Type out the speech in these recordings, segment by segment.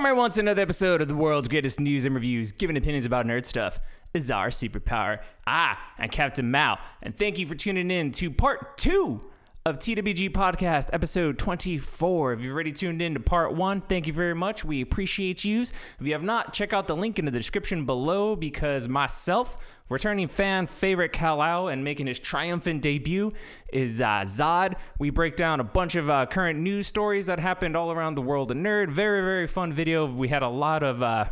Welcome everyone to another episode of the world's greatest news and reviews, giving opinions about nerd stuff is our superpower. I'm Captain Mao, and thank you for tuning in to part 2 of TWG Podcast, episode 24. If you've already tuned in to part 1, thank you very much. We appreciate yous. If you have not, check out the link in the description below, because myself, returning fan favorite Kal-El and making his triumphant debut is Zod. We break down a bunch of current news stories that happened all around the world of nerd. Very, very fun video. We had a lot of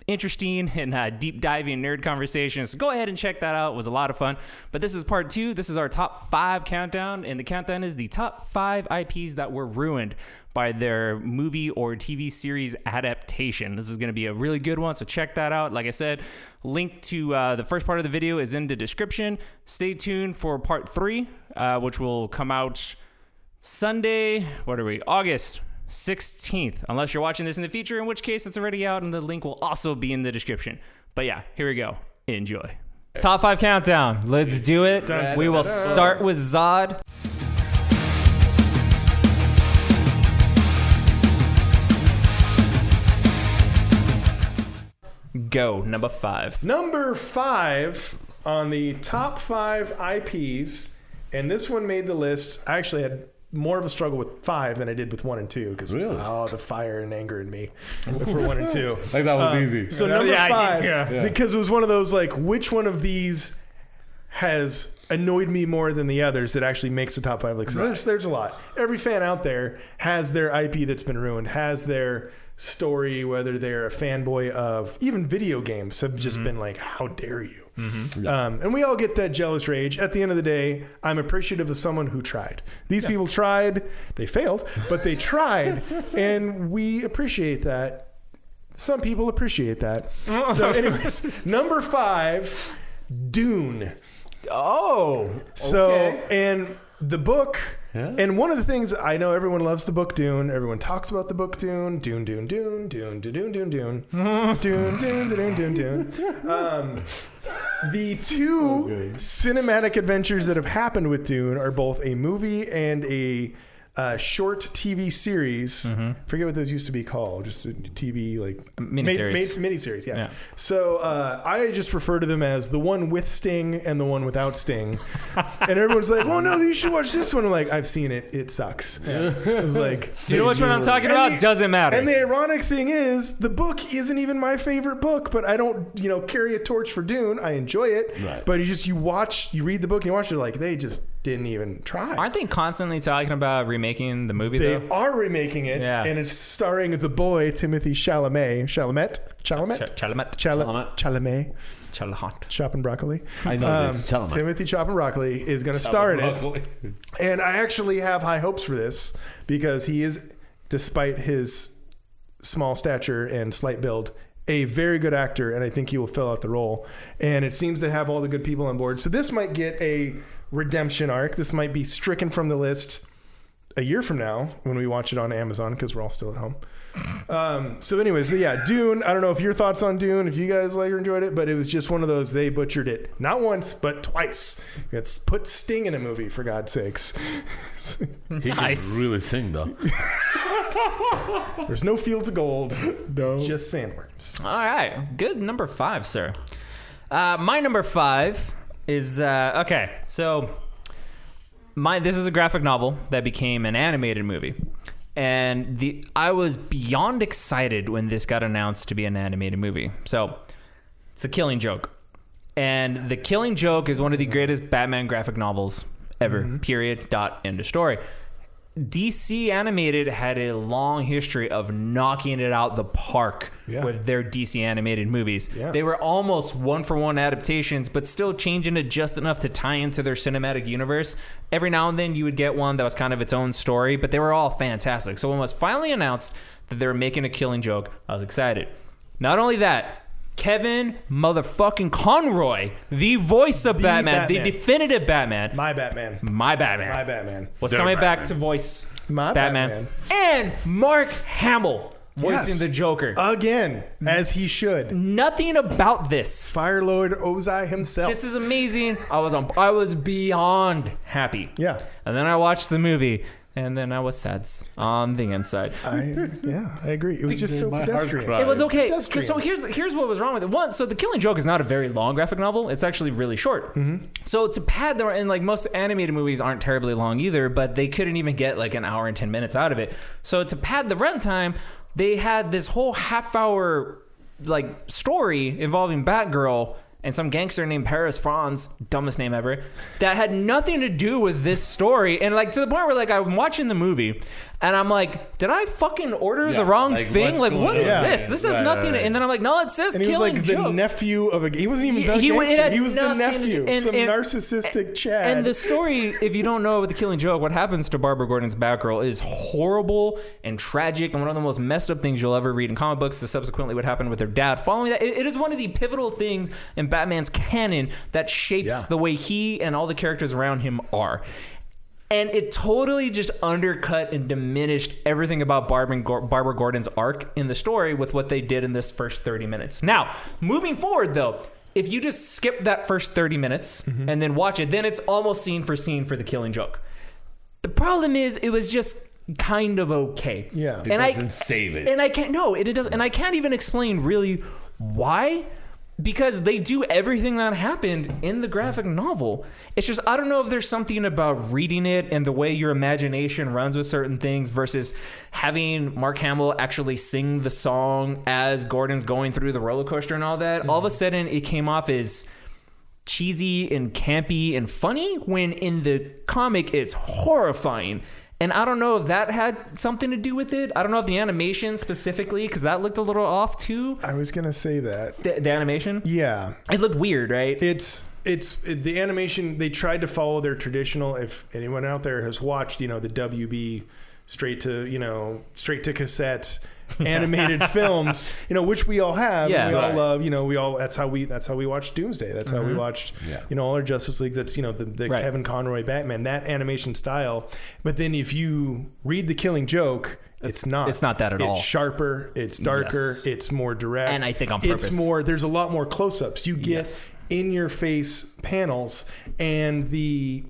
interesting and deep diving nerd conversations. So go ahead and check that out. It was a lot of fun. But this is part 2. This is our top 5 countdown, and the countdown is the top 5 IPs that were ruined by their movie or TV series adaptation. This is going to be a really good one, so check that out. Like I said, link to the first part of the video is in the description. Stay tuned for part 3, which will come out Sunday, August 16th, unless you're watching this in the future, in which case it's already out, and the link will also be in the description. But yeah, here we go. Enjoy. Top 5 countdown. Let's do it. We will start with Zod. Go. Number 5. Number 5 on the top 5 IPs, and this one made the list. I actually had more of a struggle with 5 than I did with 1 and 2, because the fire and anger in me for 1 and 2. Like that was easy. So number 5, because it was one of those, like, which one of these has annoyed me more than the others that actually makes the top 5? Like, there's a lot. Every fan out there has their IP that's been ruined, has their story, whether they're a fanboy of even video games, have just been like, how dare you? And we all get that jealous rage. At the end of the day, I'm appreciative of someone who tried. These people tried. They failed, but they tried, and we appreciate that. Some people appreciate that. So anyways, number 5, Dune. And the book. Yeah. And one of the things, I know everyone loves the book Dune. Everyone talks about the book Dune. Dune. Dune, Dune, Dune. The 2 cinematic adventures that have happened with Dune are both a movie and a short TV series. Forget what those used to be called. Just a TV, like miniseries. Yeah. So I just refer to them as the one with Sting and the one without Sting. And everyone's like, "Well, no, you should watch this one." I'm like, "I've seen it. It sucks." Yeah. It was like, you know which one I'm talking about? Doesn't matter. And the ironic thing is, the book isn't even my favorite book, but I don't, carry a torch for Dune. I enjoy it. Right. But you read the book, and you watch it, like, they just didn't even try. Aren't they constantly talking about remaking the movie, though? They are remaking it, and it's starring the boy, Timothy Chalamet. Chopping broccoli. I know this. Timothy Chopping Broccoli is going to star in it. And I actually have high hopes for this, because he is, despite his small stature and slight build, a very good actor, and I think he will fill out the role. And it seems to have all the good people on board. So this might get a redemption arc. This might be stricken from the list a year from now when we watch it on Amazon, because we're all still at home. So anyways, but yeah, Dune. I don't know if your thoughts on Dune, if you guys like or enjoyed it, but it was just one of those, they butchered it. Not once, but twice. It's put Sting in a movie, for God's sakes. He can really sing, though. There's no fields of gold. No. Just sandworms. All right. Good number 5, sir. My number 5 is, okay, so this is a graphic novel that became an animated movie. And I was beyond excited when this got announced to be an animated movie. So it's The Killing Joke. And The Killing Joke is one of the greatest Batman graphic novels ever, period, end of story. DC Animated had a long history of knocking it out the park with their DC animated movies. Yeah. They were almost one-for-one adaptations, but still changing it just enough to tie into their cinematic universe. Every now and then you would get one that was kind of its own story, but they were all fantastic. So when it was finally announced that they were making a Killing Joke, I was excited. Not only that, Kevin motherfucking Conroy, the voice of Batman, the definitive Batman. My Batman. What's coming back to voice Batman. And Mark Hamill voicing the Joker. Again, as he should. Nothing about this. Firelord Ozai himself. This is amazing. I was beyond happy. Yeah. And then I watched the movie, And then I was sad on the inside. I agree. It was just so pedestrian. It was okay. So here's what was wrong with it. One, so The Killing Joke is not a very long graphic novel. It's actually really short. Mm-hmm. So to pad the, and like most animated movies aren't terribly long either, but they couldn't even get like an hour and 10 minutes out of it. So to pad the runtime, they had this whole half-hour like story involving Batgirl and some gangster named Paris Franz, dumbest name ever, that had nothing to do with this story. And like to the point where like I'm watching the movie and I'm like, did I fucking order the wrong thing? Like, what is this? This has nothing to... And then I'm like, no, it says and Killing he was like Joke. The nephew of a... He wasn't even the gangster. He was the nephew. Some narcissistic Chad. And the story, if you don't know The Killing Joke, what happens to Barbara Gordon's Batgirl is horrible and tragic and one of the most messed up things you'll ever read in comic books is subsequently what happened with her dad. Following that, it is one of the pivotal things in Batman's canon that shapes the way he and all the characters around him are. And it totally just undercut and diminished everything about Barbara Gordon's arc in the story with what they did in this first 30 minutes. Now, moving forward, though, if you just skip that first 30 minutes and then watch it, then it's almost scene for scene for The Killing Joke. The problem is it was just kind of okay. Yeah. It doesn't save it. And I can't... No, it doesn't. And I can't even explain really why... Because they do everything that happened in the graphic novel. It's just, I don't know if there's something about reading it and the way your imagination runs with certain things versus having Mark Hamill actually sing the song as Gordon's going through the roller coaster and all that. All of a sudden, it came off as cheesy and campy and funny when in the comic, it's horrifying. And I don't know if that had something to do with it. I don't know if the animation specifically, because that looked a little off too. I was going to say that. The animation? Yeah. It looked weird, right? It's the animation, they tried to follow their traditional, if anyone out there has watched, the WB straight to cassette animated films, which we all have, and we all love, that's how we watched Doomsday. That's how we watched, all our Justice Leagues. That's, the Kevin Conroy Batman, that animation style. But then if you read The Killing Joke, it's not that at all. It's sharper, it's darker, it's more direct. And I think on purpose. There's a lot more close-ups. You get in your face panels, and the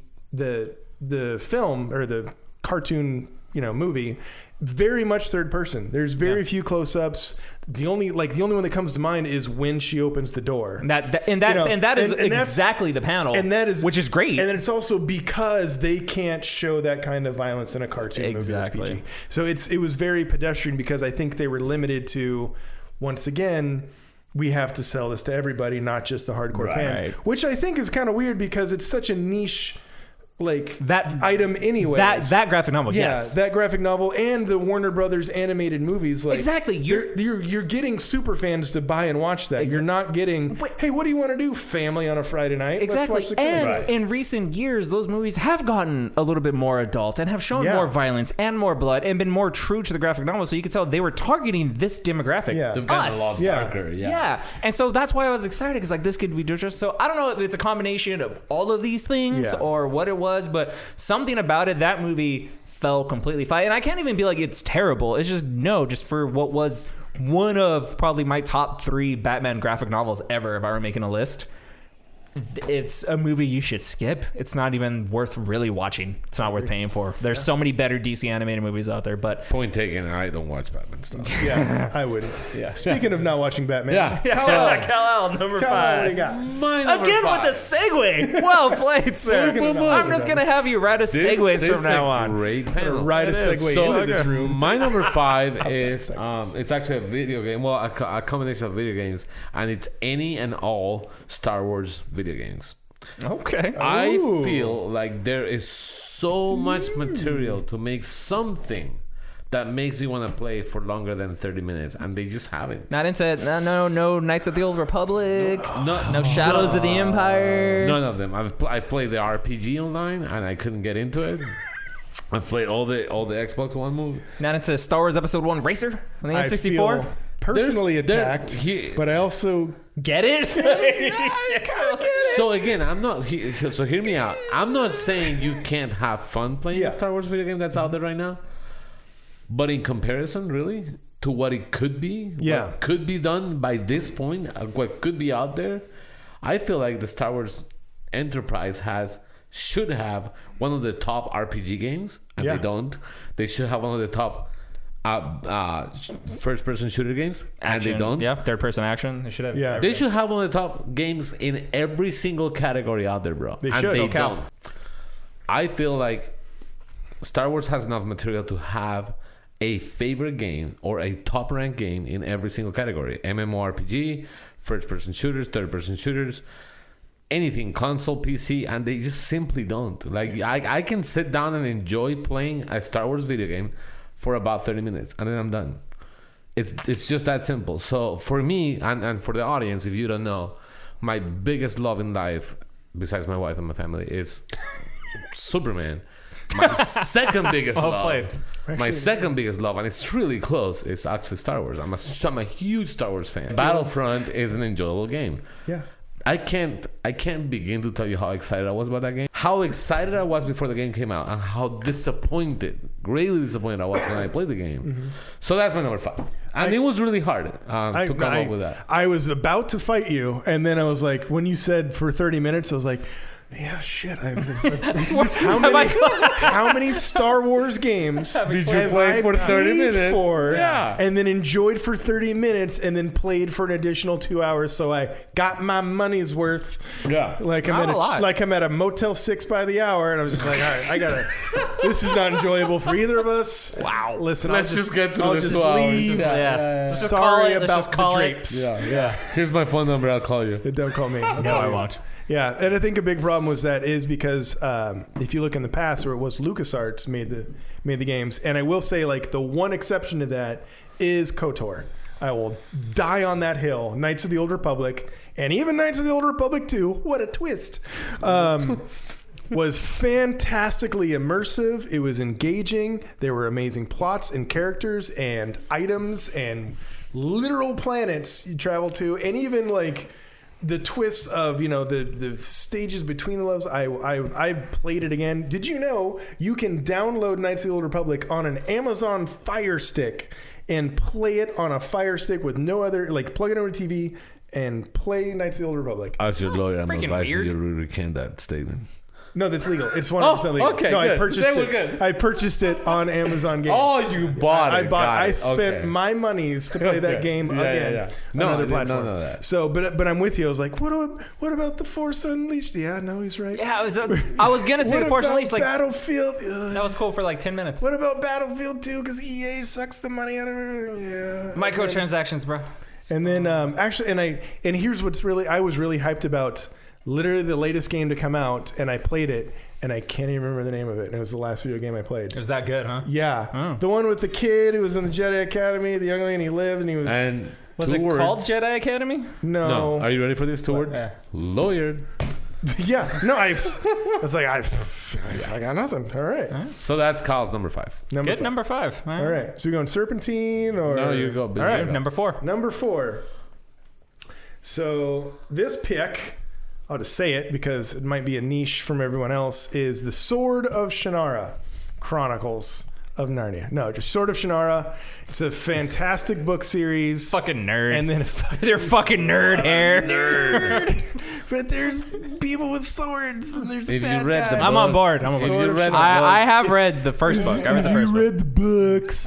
film or the cartoon, movie, very much third person. There's very few close-ups. The only one that comes to mind is when she opens the door. And that is exactly the panel. And that is, which is great. And then it's also because they can't show that kind of violence in a cartoon movie that's PG. So it was very pedestrian because I think they were limited to, once again, we have to sell this to everybody, not just the hardcore fans. Which I think is kind of weird because it's such a niche that item anyway. That graphic novel, that graphic novel and the Warner Brothers animated movies. Exactly. You're getting super fans to buy and watch that. You're not getting, hey, what do you want to do, family, on a Friday night? Exactly. Let's watch the and in recent years, those movies have gotten a little bit more adult and have shown more violence and more blood and been more true to the graphic novel. So you can tell they were targeting this demographic. Yeah. They've gotten a lot darker. Yeah. And so that's why I was excited because this could be just so. I don't know if it's a combination of all of these things or what it was, but something about it, that movie fell completely flat. And I can't even be like it's terrible. It's just for what was one of probably my top 3 Batman graphic novels ever if I were making a list. It's a movie you should skip. It's not even worth really watching. It's not worth paying for. There's so many better DC animated movies out there, but... Point taken, I don't watch Batman stuff. Yeah, I wouldn't. Yeah. Speaking of not watching Batman... Kal-El, number 5. What do you got? My number Again 5. with the segue. Well played, sir. I'm just going to have you write a segues from now on. Great panel. Write a segue into this room. My number 5 is... it's actually a video game. Well, a combination of video games, and it's any and all Star Wars video games. Okay. I feel like there is so much material to make something that makes me want to play for longer than 30 minutes, and they just haven't. Not into no Knights of the Old Republic, no Shadows of the Empire. None of them. I've played the RPG online, and I couldn't get into it. I've played all the Xbox One movie. Not into Star Wars Episode 1 Racer on the N64. I feel personally attacked, but I also get it. So again, I'm not. So hear me out. I'm not saying you can't have fun playing a Star Wars video game that's out there right now. But in comparison, really, to what it could be, what could be done by this point, what could be out there, I feel like the Star Wars enterprise has should have one of the top RPG games, and they don't. They should have one of the top first-person shooter games, Action. and they don't. Yeah, third-person action. They should have. Yeah. They should have one of the top games in every single category out there, bro. They and should. They No don't. I feel like Star Wars has enough material to have a favorite game or a top-ranked game in every single category. MMORPG, first-person shooters, third-person shooters, anything, console, PC, and they just simply don't. Like, I can sit down and enjoy playing a Star Wars video game for about 30 minutes, and then I'm done. It's just that simple. So for me, and for the audience, if you don't know, my biggest love in life, besides my wife and my family, is Superman. My second biggest love. Played. My second biggest love, and it's really close, is actually Star Wars. I'm a huge Star Wars fan. Battlefront is an enjoyable game. Yeah. I can't begin to tell you how excited I was about that game. How excited I was before the game came out, and how greatly disappointed I was when I played the game. Mm-hmm. So that's my number 5. And it was really hard to come up with that. I was about to fight you, and then I was like, when you said for 30 minutes, I was like, yeah, shit. How many Star Wars games did you play for 30 minutes? Yeah. And then enjoyed for 30 minutes and then played for an additional 2 hours. So I got my money's worth. Yeah. Like I'm at a Motel 6 by the hour. And I was just like, all right, this is not enjoyable for either of us. Wow. Listen, let's just get through this 2 hours. Let's just Sorry call it. about the drapes. Yeah. Here's my phone number. I'll call you. Don't call me. No, I won't. Yeah, and I think a big problem was that is because if you look in the past, where it was LucasArts made the games, and I will say like the one exception to that is KOTOR. I will die on that hill. Knights of the Old Republic, and even Knights of the Old Republic 2. What a twist! Was fantastically immersive. It was engaging. There were amazing plots and characters and items and literal planets you travel to, and even like the twists of the stages between the levels. I played it again. Did you know you can download Knights of the Old Republic on an Amazon Fire Stick and play it on a Fire Stick with no other, like plug it over TV and play Knights of the Old Republic? As your lawyer, I'm Freaking advising weird. you to recant that statement. No, that's legal. It's 100% legal. Okay, no, good. I purchased Then we're it. good. I purchased it on Amazon Games. Oh, you bought it. I spent my monies to play that game again. No, on another I didn't platform. know that. So, but I'm with you. I was like, what about the Force Unleashed? Yeah, no, he's right. Yeah, I was gonna say the Force Unleashed. Like Battlefield? that was cool for like 10 minutes. What about Battlefield 2? Because EA sucks the money out of everything. Yeah. Microtransactions, bro. And then actually, and here's what's really, I was really hyped about. Literally the latest game to come out, and I played it, and I can't even remember the name of it. And it was the last video game I played. It was that good, huh? Yeah, Oh. the one with the kid who was in the Jedi Academy, the young lady, and he lived, and he was. And Was two it words. called Jedi Academy? No. Are you ready for these 2 words? Yeah. Lawyered. Yeah. No. I was like, I got nothing. All right. So that's Kyle's number 5. Number Good, five. number 5. All right. So we going Serpentine or? No, you go. All right. Number 4. Number 4. So this pick, I'll just say it because it might be a niche from everyone else, is The Sword of Shannara Chronicles of Narnia. No, just Sword of Shannara. It's a fantastic book series. Fucking nerd. And then They're fucking nerd hair. nerd. But there's people with swords and there's If you bad read the guys. I'm on board. I'm on If board. you read the I book- have read the first book. I read the first book. read the books.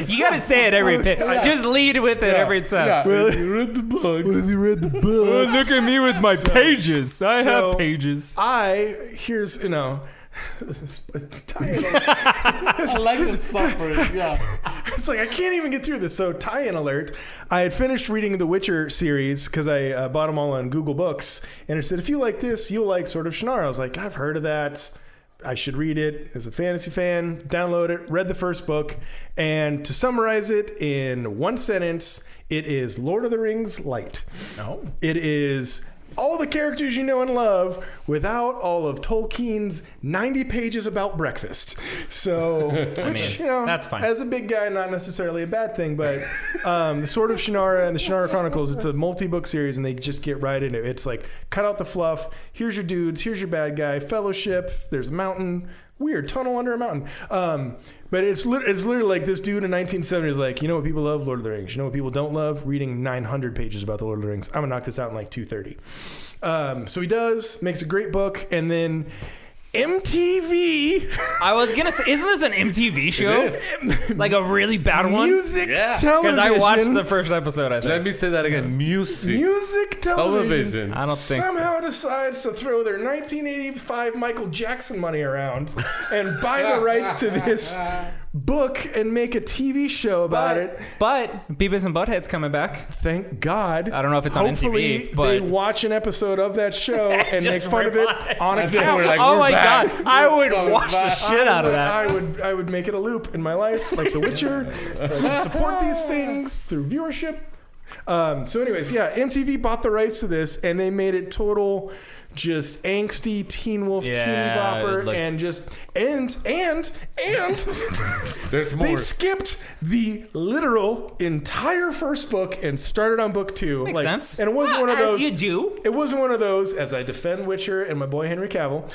You gotta say it every pick. Just lead with it every time. Yeah. Well, If you read the book. Have you read the Oh, books? look at me with my pages. I so- have pages. Here's, I like the suffering. Yeah. it's like I can't even get through this. So tie-in alert. I had finished reading the Witcher series because I bought them all on Google Books, and it said, if you like this, you'll like Sword of Shannara. I was like, I've heard of that. I should read it. As a fantasy fan, download it, read the first book, and to summarize it in one sentence, it is Lord of the Rings light. Oh. It is all the characters you know and love without all of Tolkien's 90 pages about breakfast. So, which, that's fine. as a big guy, not necessarily a bad thing, but the Sword of Shannara and the Shannara Chronicles, it's a multi-book series, and they just get right into it. It's like, cut out the fluff. Here's your dudes. Here's your bad guy. Fellowship. There's a mountain. Weird tunnel under a mountain. But it's literally like this dude in 1970 is like, you know what people love? Lord of the Rings. You know what people don't love? Reading 900 pages about the Lord of the Rings. I'm gonna knock this out in like 230. So he does, makes a great book, and then MTV. I was gonna say, isn't this an MTV show? Like a really bad one? Music television. Because I watched the first episode, I think. Let me say that again. Music television. I don't think somehow decides to throw their 1985 Michael Jackson money around and buy the rights to this book and make a TV show about it. But Beavis and Butthead's coming back. Thank God. I don't know if it's on Hopefully MTV, but they watch an episode of that show and make Just fun of it rip on a And then couch. we're like, oh we're my back. God, I would watch the shit out of that. I would make it a loop in my life, like The Witcher. So I can support these things through viewership. So anyways, yeah, MTV bought the rights to this and they made it total just angsty Teen Wolf, teeny bopper, like, and just and There's more. they skipped the literal entire first book and started on book 2. Makes sense. And it wasn't one of those. As you do. It wasn't one of those, as I defend Witcher and my boy Henry Cavill,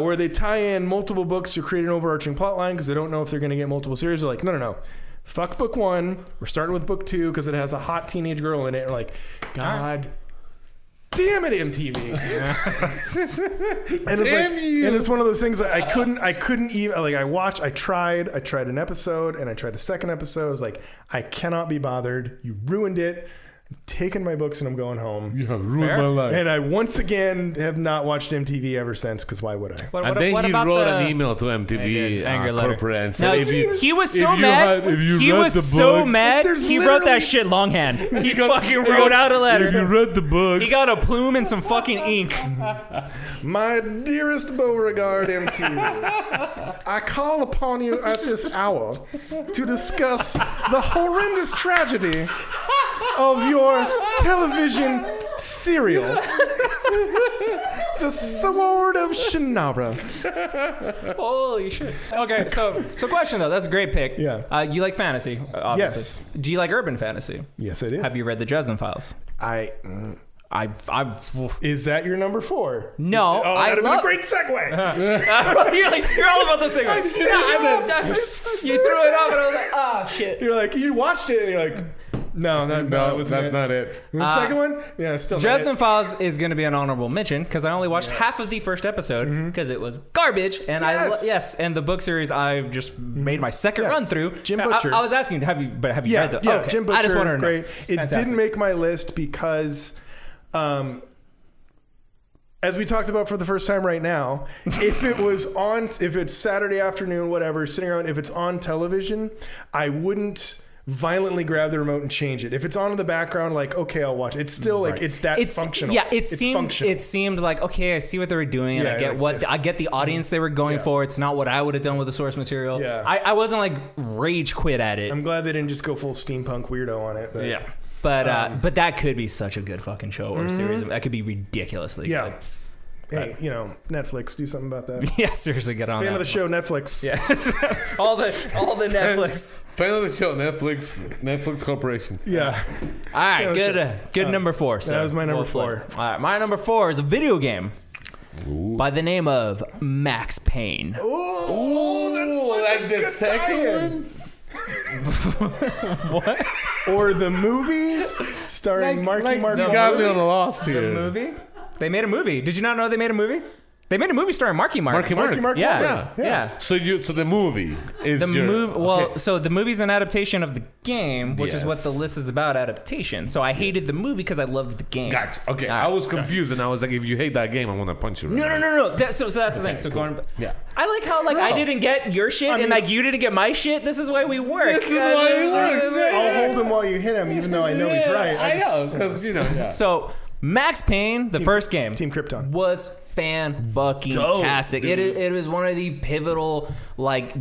where they tie in multiple books to create an overarching plot line because they don't know if they're going to get multiple series. They're like, no. Fuck book 1. We're starting with book 2 because it has a hot teenage girl in it. And like, God damn it, MTV. And it's one of those things that I couldn't even, like, I tried an episode and I tried a second episode. I was like, I cannot be bothered. You ruined it. I'm taking my books and I'm going home. You have ruined my life. And I once again have not watched MTV ever since, because why would I? And then he wrote an email to MTV Anger letter. corporate and said, No, he was so mad. He was so mad. He wrote that shit longhand. He fucking wrote out a letter. If you read the books, He got a plume and some fucking ink. My dearest Beauregard MTV, I call upon you at this hour to discuss the horrendous tragedy of your television serial, The Sword of Shannara. Holy shit. Okay, so question though. That's a great pick. Yeah. You like fantasy, obviously. Yes. Do you like urban fantasy? Yes, I do. Have you read the Dresden Files? I Is that your number 4? No, Oh, I that'd have been love. a great segue. you're all about this thing. You threw it off, and I was like, oh shit. You're like, you watched it, and you're like, no, that's not it. The second one? Yeah, it's still Dresden not it. Files is going to be an honorable mention because I only watched half of the first episode because it was garbage. And and the book series I've just made my second run through. Jim Butcher. I was asking, have you read the? Yeah, okay. Jim Butcher. I just wanted to know. Great. It Fantastic. didn't make my list because, as we talked about for the first time right now, if it's Saturday afternoon, whatever, sitting around, if it's on television, I wouldn't violently grab the remote and change it. If it's on in the background, like, okay, I'll watch it. It's still like, it's functional. Yeah, functional. it seemed like, okay, I see what they were doing, and I get the audience they were going for. It's not what I would have done with the source material. Yeah. I wasn't like rage quit at it. I'm glad they didn't just go full steampunk weirdo on it. But, Yeah. But that could be such a good fucking show or series. That could be ridiculously good. Hey, Netflix, do something about that. Yeah, seriously, get on Fan that. of the show, Netflix. Yeah. all the Netflix. Fan of the show, Netflix Corporation. Yeah. All right, good number 4. So that was my number we'll flip. 4. All right, my number 4 is a video game by the name of Max Payne. Oh, that's like the second one? What? Or the movies starring Marky You Mark. got me on a loss here. The movie? They made a movie. Did you not know they made a movie? They made a movie starring Marky Mark. Marky Mark. Yeah. So the movie is The movie. So the movie's an adaptation of the game, which is what the list is about. Adaptation. So I hated the movie because I loved the game. Gotcha. Okay, All right. I was confused, and I was like, if you hate that game, I'm gonna punch you. Right No. So that's the thing. So going. Yeah. I like how I didn't get your shit and like you didn't get my shit. This is why we work. This is why we work. I'll hold him while you hit him, even though I know he's right. I know, because Yeah. So Max Payne, the first game, Team Krypton, was fan-fucking-tastic. It was one of the pivotal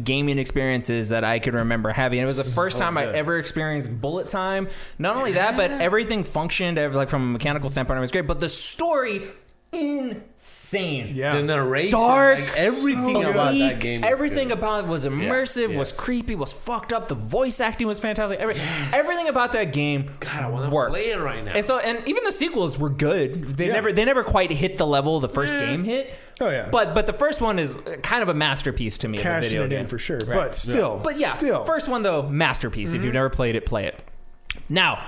gaming experiences that I could remember having. It was the first time I ever experienced bullet time. Not only that, but everything functioned from a mechanical standpoint. It was great, but the story insane. Yeah. The narration, Dark, like, everything about that game. Everything about it was immersive, was creepy, was fucked up. The voice acting was fantastic. Everything about that game God, I want to worked. play it right now. And even the sequels were good. They never quite hit the level the first game hit. Oh yeah. But the first one is kind of a masterpiece to me. Cashing of a video it game. in for sure. Right. But still. But yeah, first one though, masterpiece. If you've never played it, play it. Now,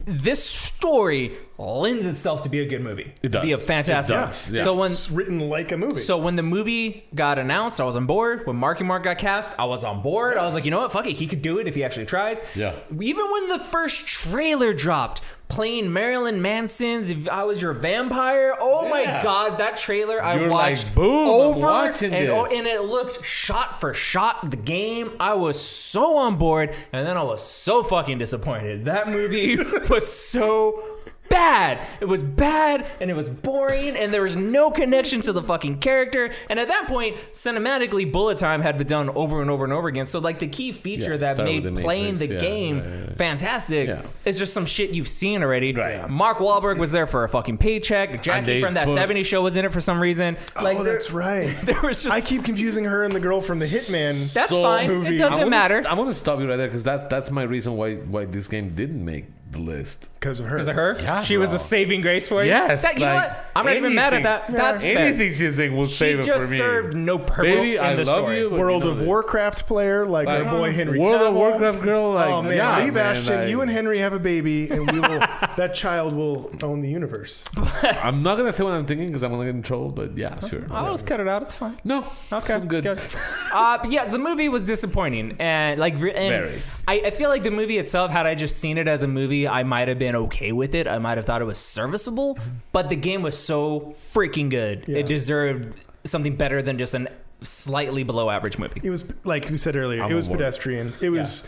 this story lends itself to be a good movie. It does. To be a fantastic. It does. Yes. So It's written like a movie. So when the movie got announced, I was on board. When Marky Mark got cast, I was on board. I was like, you know what? Fuck it. He could do it if he actually tries. Yeah. Even when the first trailer dropped, playing Marilyn Manson's "If I Was Your Vampire," oh my god, that trailer I You're watched like, boom, over I'm watching and, this. and it looked shot for shot the game. I was so on board, and then I was so fucking disappointed. That movie was so bad. It was bad, and it was boring, and there was no connection to the fucking character. And at that point, cinematically, bullet time had been done over and over and over again. So like the key feature that start with made the playing the Matrix. game fantastic is just some shit you've seen already. Right. Mark Wahlberg was there for a fucking paycheck. Jackie from that 70s show was in it for some reason. Like, that's right. There was just I keep confusing her and the girl from the Hitman. that's So- fine. movie. It doesn't matter. I want to stop you right there because that's my reason why this game didn't make the list. Because of her. Is it her? Yeah, she was bro. a saving grace for you. Yes, you know like, what? I'm not even mad at that. That's fair. Anything she's saying will She save it for just me. served no purpose Baby, in I the love story. you. but World you know of this. Warcraft player like our boy Henry World of Cavill. Warcraft girl. Like, Oh man, yeah, Lee Bastion, man, you and Henry have a baby, and we will. That child will own the universe. I'm not gonna say what I'm thinking because I'm gonna get in trouble. But yeah, sure. I'll just cut it out. It's fine. No, Okay, I'm good. But yeah, the movie was disappointing, and Very. I feel like the movie itself, had I just seen it as a movie, I might have been okay with it. I might have thought it was serviceable, but the game was so freaking good. Yeah. It deserved something better than just an slightly below average movie. It was like we said earlier. I'm it was on board. pedestrian. It was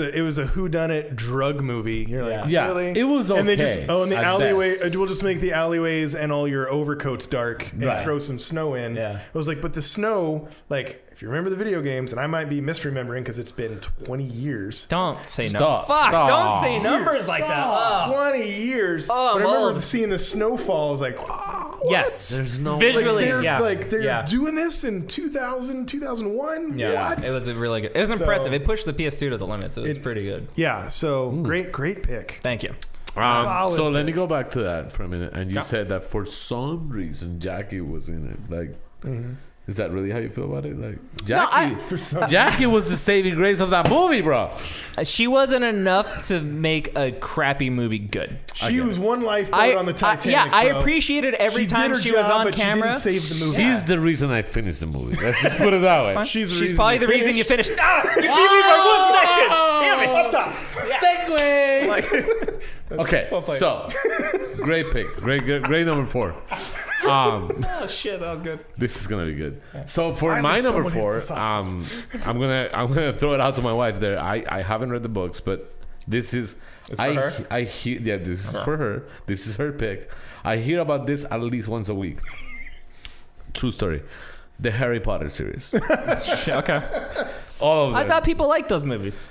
a whodunit drug movie. You're like, Yeah, really? it was And they okay just in the at alleyway. best. We'll just make the alleyways and all your overcoats dark and Right. throw some snow in. Yeah. I was like, but the snow, like, if you remember the video games, and I might be misremembering because it's been 20 years. Don't say no. Stop. Fuck! Stop. Don't say numbers like that. Oh. 20 years. Oh, but I I'm remember old. seeing the snowfall. I was like, what? Yes. There's no Visually, they're, yeah. they're doing this in 2000, 2001. Yeah, What? it was really good. It was impressive. It pushed the PS2 to the limits. It was pretty good. Yeah. So great pick. Thank you. Solid So let pick. me go back to that for a minute. And you Yeah. said that for some reason Jackie was in it. Like, is that really how you feel about it? Like, Jackie, Jackie was the saving grace of that movie, bro. She wasn't enough to make a crappy movie good. She was one lifeboat on the Titanic. I bro. appreciated every She time did her she was job, on but camera. She didn't save the movie. She's the reason I finished the movie. Let's just put it that way. She's the She's reason probably you the reason you finished. finished. Ah, you beat me by 1 second. Damn it. Segue. Okay, Well played. so great pick, great number 4. Oh shit, that was good. This is gonna be good. So for Finally, my number someone 4, hits the I'm gonna throw it out to my wife. There, I haven't read the books, but this is It's for her? I hear this is for her. This is her pick. I hear about this at least once a week. True story. The Harry Potter series. Okay. All of them. I thought people liked those movies.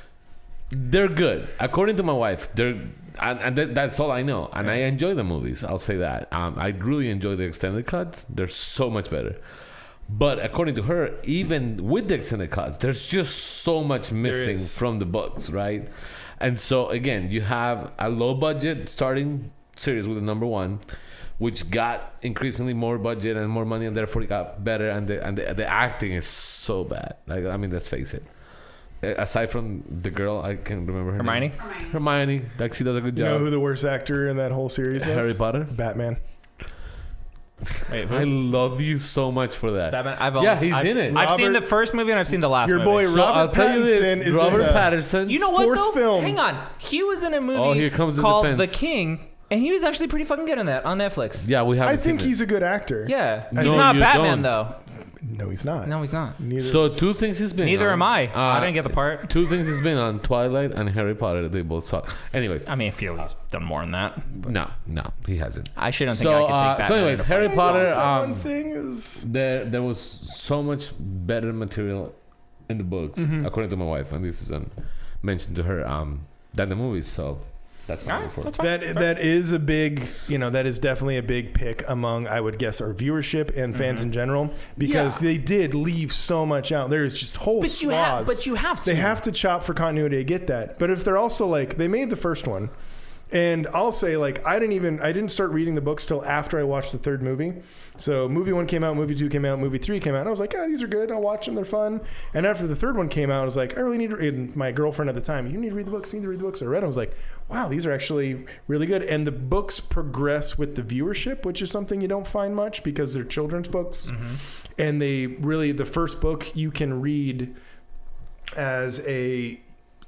They're good. According to my wife, that's all I know. And I enjoy the movies. I'll say that. I really enjoy the extended cuts. They're so much better. But according to her, even with the extended cuts, there's just so much missing from the books, right? And so again, you have a low budget starting series with the number 1, which got increasingly more budget and more money, and therefore it got better. And the acting is so bad. Like, I mean, let's face it. Aside from the girl, I can't remember her Hermione? name. Hermione. Like, she does a good You know job. who the worst actor in that whole series was? Harry Potter. Batman. Wait, I love you so much for that. Batman. He's in it. I've seen Robert- the first movie and I've seen the last Your movie. boy So I'll Robert tell you Pattinson this: is Robert in the, Pattinson. You know what Fourth though? film. Hang on. He was in a movie Oh, here comes the called defense. The King, and he was actually pretty fucking good in that on Netflix. Yeah, we have. I think he's a good actor. Yeah. No, He's not you Batman don't. though. No, he's not. No, he's not. Neither. So 2 things he's been. Neither on. am I. I didn't get the part. 2 things he's been on: Twilight and Harry Potter. They both suck. Anyways, I mean, I feel he's done more than that. no, he hasn't. I shouldn't So, think I could take Batman. so anyways, in a Harry fight. Potter. that one thing is. There was so much better material in the books, according to my wife, and this is mentioned to her, than the movies. So That's my number 4. That's fine. That is a big, that is definitely a big pick among, I would guess, our viewership and fans in general, because they did leave so much out. There's just whole swaths. But you have to. They have to chop for continuity to get that. But if they're also like, they made the first one, and I'll say, like, I didn't start reading the books till after I watched the third movie. So movie 1 came out, movie 2 came out, movie 3 came out, and I was like, these are good. I'll watch them. They're fun. And after the third one came out, I was like, I really need to read. And my girlfriend at the time, you need to read the books. You need to read the books. I read them. I was like, wow, these are actually really good. And the books progress with the viewership, which is something you don't find much because they're children's books. And they really, the first book you can read as a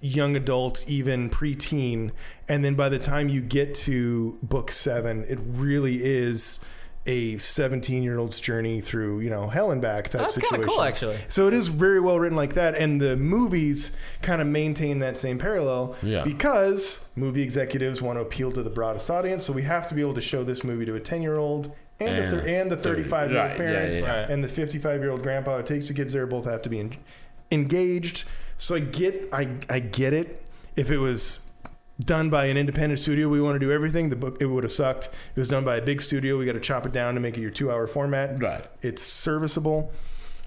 young adult, even preteen, and then by the time you get to book 7, it really is a 17-year-old's journey through, hell and back type situation. That's kind of cool, actually. So it is very well written like that, and the movies kind of maintain that same parallel because movie executives want to appeal to the broadest audience, so we have to be able to show this movie to a 10-year-old and the 35-year-old parent and the 55-year-old grandpa. It takes the kids there, both have to be engaged. So I get it. If it was done by an independent studio, we want to do everything. The book, it would have sucked. If it was done by a big studio, we got to chop it down to make it your 2-hour format. Right. It's serviceable.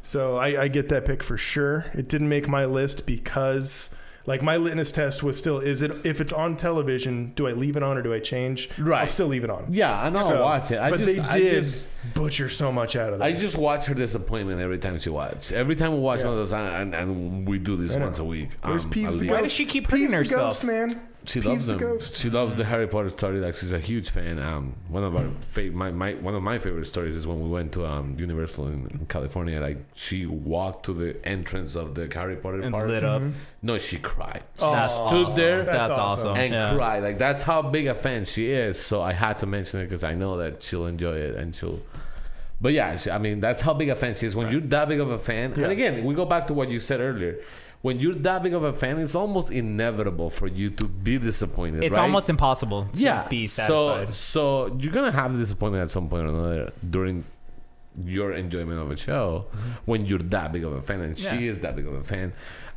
So I get that pick for sure. It didn't make my list because, like, my litmus test was still, if it's on television, do I leave it on or do I change? Right. I'll still leave it on. Yeah, and I'll watch it. They did butcher so much out of that. I just watch her disappointment every time she watches. Every time we watch one of those, and we do this once a week. Where's Peeves the Ghost? Why does she keep hurting herself? The Ghost, man. She loves them. She loves the Harry Potter story. Like, she's a huge fan. One of our one of my favorite stories is when we went to Universal in California. Like, she walked to the entrance of the Harry Potter and park. Lit up. No, she cried. That's she stood there. That's awesome. And cried. Like, that's how big a fan she is. So I had to mention it because I know that she'll enjoy it and she'll. But yeah, that's how big a fan she is. When you're that big of a fan, and again, we go back to what you said earlier. When you're that big of a fan, it's almost inevitable for you to be disappointed. It's almost impossible to be satisfied. So you're gonna have disappointment at some point or another during your enjoyment of a show when you're that big of a fan, and she is that big of a fan.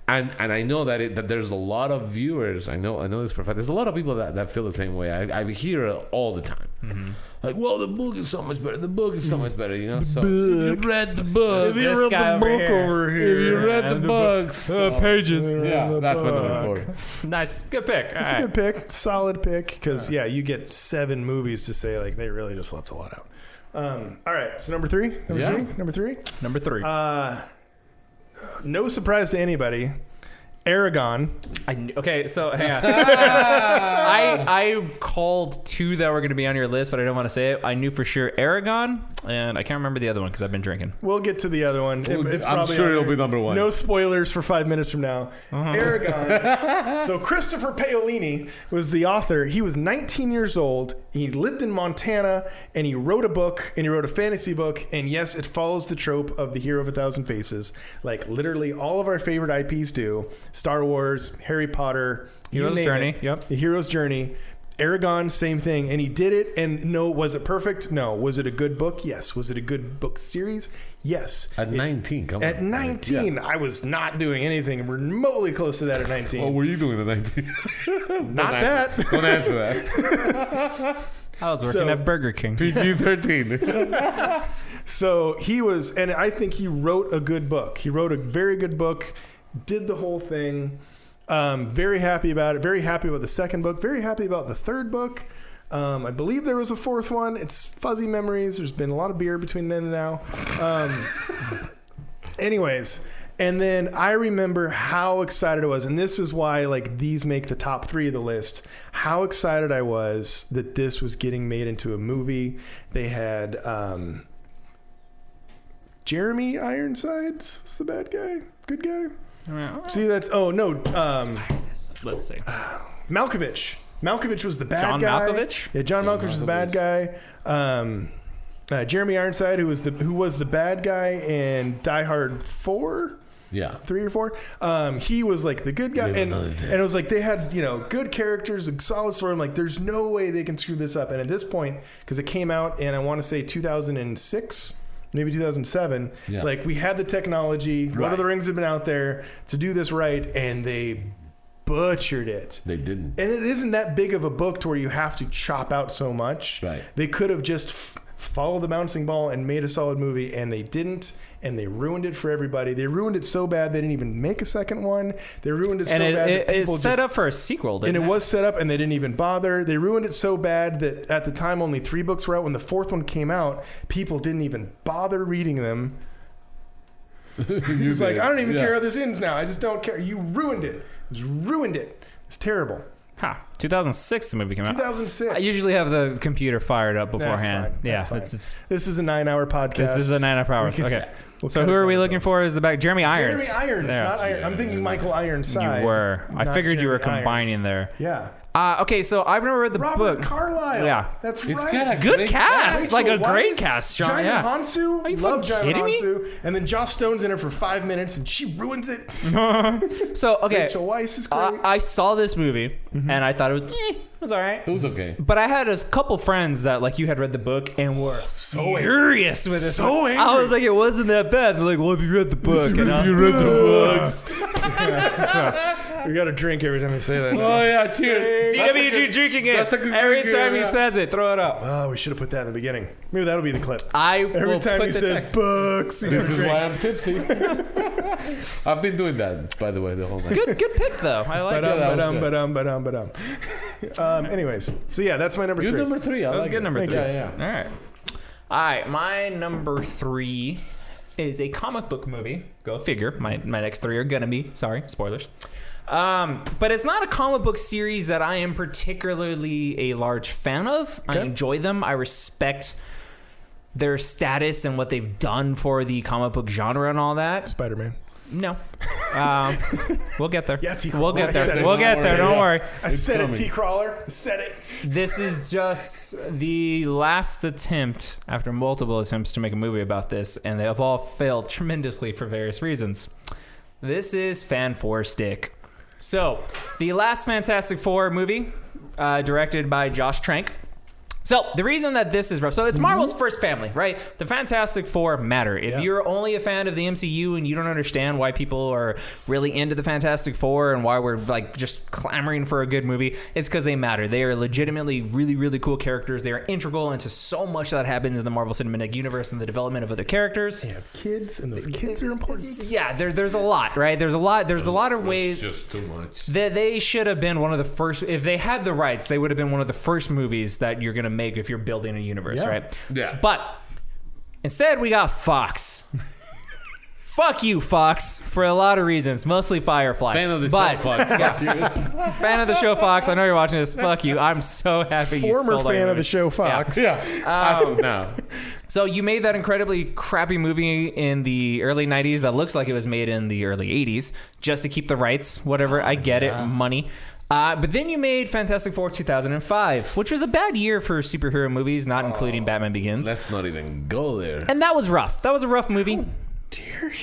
And I know that there's a lot of viewers. I know this for a fact. There's a lot of people that feel the same way. I hear it all the time. Like, well, the book is so much better. The book is so much better. So you read the book. If you read the book over here. If you read the books, pages. Yeah, that's my number 4. Nice, good pick. It's a good pick, solid pick. Because you get 7 movies to say, like, they really just left a lot out. All right, so number 3. Number 3. No surprise to anybody. ERAGON. Okay, so hang on. I called 2 that were going to be on your list, but I don't want to say it. I knew for sure ERAGON, and I can't remember the other one because I've been drinking. We'll get to the other one. I'm sure it'll be number 1. No spoilers for 5 minutes from now. ERAGON. So Christopher Paolini was the author. He was 19 years old. He lived in Montana, and he wrote a book, and he wrote a fantasy book. And yes, it follows the trope of the hero of 1,000 faces, like literally all of our favorite IPs do. Star Wars, Harry Potter, Hero's Journey. The Hero's Journey. ERAGON, same thing. And he did it. And no, was it perfect? No. Was it a good book? Yes. Was it a good book series? Yes. At 19, come on. At 19, I was not doing anything remotely close to that at 19. What were you doing at 19? Not that. Don't answer that. I was working at Burger King. PG-13. So he was, and I think he wrote a good book. He wrote a very good book. Did the whole thing. Very happy about it. Very happy about the second book. Very happy about the third book. I believe there was a 4th one. It's fuzzy memories. There's been a lot of beer between then and now. Anyways, and then I remember how excited I was, and this is why like these make the top 3 of the list. How excited I was that this was getting made into a movie. They had Jeremy Ironsides was the bad guy. Good guy. See, that's let's see. Malkovich. Malkovich was the bad guy. John Malkovich? Yeah, John Malkovich was the bad guy. Jeremy Ironside, who was the bad guy in Die Hard 4. Yeah, 3 or 4. He was like the good guy, and it was like they had good characters, a solid story. I'm like, there's no way they can screw this up. And at this point, because it came out in I want to say 2006. Maybe 2007. Yeah. Like we had the technology. Right. Lord of the Rings had been out there to do this right, and they butchered it. They didn't. And it isn't that big of a book to where you have to chop out so much. Right. They could have just followed the bouncing ball and made a solid movie, and they didn't. And they ruined it for everybody. They ruined it so bad they didn't even make a second one. They ruined it so bad that people it's set up for a sequel, didn't it? And it was set up, and they didn't even bother. They ruined it so bad that at the time only 3 books were out. When the 4th one came out, people didn't even bother reading them. He's like, I don't even care how this ends now. I just don't care. You ruined it. You ruined it. It's terrible. 2006 the movie came out. 2006. I usually have the computer fired up beforehand. That's fine. This is a 9-hour podcast. This is a 9 hours. Okay. So who are we looking for as the back? Jeremy Irons. Jeremy Irons, not Irons. I'm thinking Michael Ironside. You were. I figured you were combining there. Yeah. Okay, so I've never read the Robert book. Carlyle. Yeah. That's It's right. got a Good cast. Like a Rachel great Weisz, cast, John. Jaime Yeah. Hansu. Are you Love fucking Jaime kidding me? Hansu. And then Joss Stone's in it for 5 minutes, and she ruins it. So, okay. Rachel Weisz is great. I saw this movie, and I thought it was all right. It was okay. But I had a couple friends that, like, you had read the book and were so furious with it. So angry. I was like, it wasn't that bad. They're like, well, if you read the book. And I was You read the books. We got to drink every time we say that. Oh yeah, cheers. TWG drinking it. that's a good Every drink, time he yeah. says it, throw it up. Oh, we should have put that in the beginning. Maybe that'll be the clip. Every Every time he says books, he This is drinks. why I'm tipsy. I've been doing that, by the way, the whole night. Good pick, though. I like it. Anyways, so yeah, that's my number Good 3. number 3. That was good number Thank 3. you. Yeah. All right. All right. My number 3 is a comic book movie. Go figure. My next 3 are going to be. Sorry, spoilers. But it's not a comic book series that I am particularly a large fan of. Okay. I enjoy them. I respect their status and what they've done for the comic book genre and all that. Spider-Man. No. We'll get there. Yeah, T-Crawler. We'll get I said there. it. We'll get there. Don't worry. I said coming. it, T-Crawler. I said it. This is just the last attempt after multiple attempts to make a movie about this, and they have all failed tremendously for various reasons. This is Fan 4 Stick. So, the last Fantastic Four movie, directed by Josh Trank. So, the reason that this is rough, so it's Marvel's first family, right? The Fantastic Four matter. If you're only a fan of the MCU and you don't understand why people are really into the Fantastic Four and why we're like just clamoring for a good movie, it's because they matter. They are legitimately really, really cool characters. They are integral into so much that happens in the Marvel Cinematic Universe and the development of other characters. They have kids, and those kids are important. Yeah, there's a lot, right? There's a lot of ways It's just too much. that they should have been one of the first. If they had the rights, they would have been one of the first movies that you're gonna make if you're building a universe, right? Yeah. But instead, we got Fox. Fuck you, Fox, for a lot of reasons, mostly Firefly. Fan of the but, show, Fox. Yeah. Fan of the show, Fox. I know you're watching this. Fuck you. I'm so happy you Former sold our fan of the universe. show, Fox. Yeah. As of now. So you made that incredibly crappy movie in the early 90s that looks like it was made in the early 80s just to keep the rights, whatever. I get it, money. But then you made Fantastic Four 2005, which was a bad year for superhero movies, not including Batman Begins. Let's not even go there. And that was rough. That was a rough movie.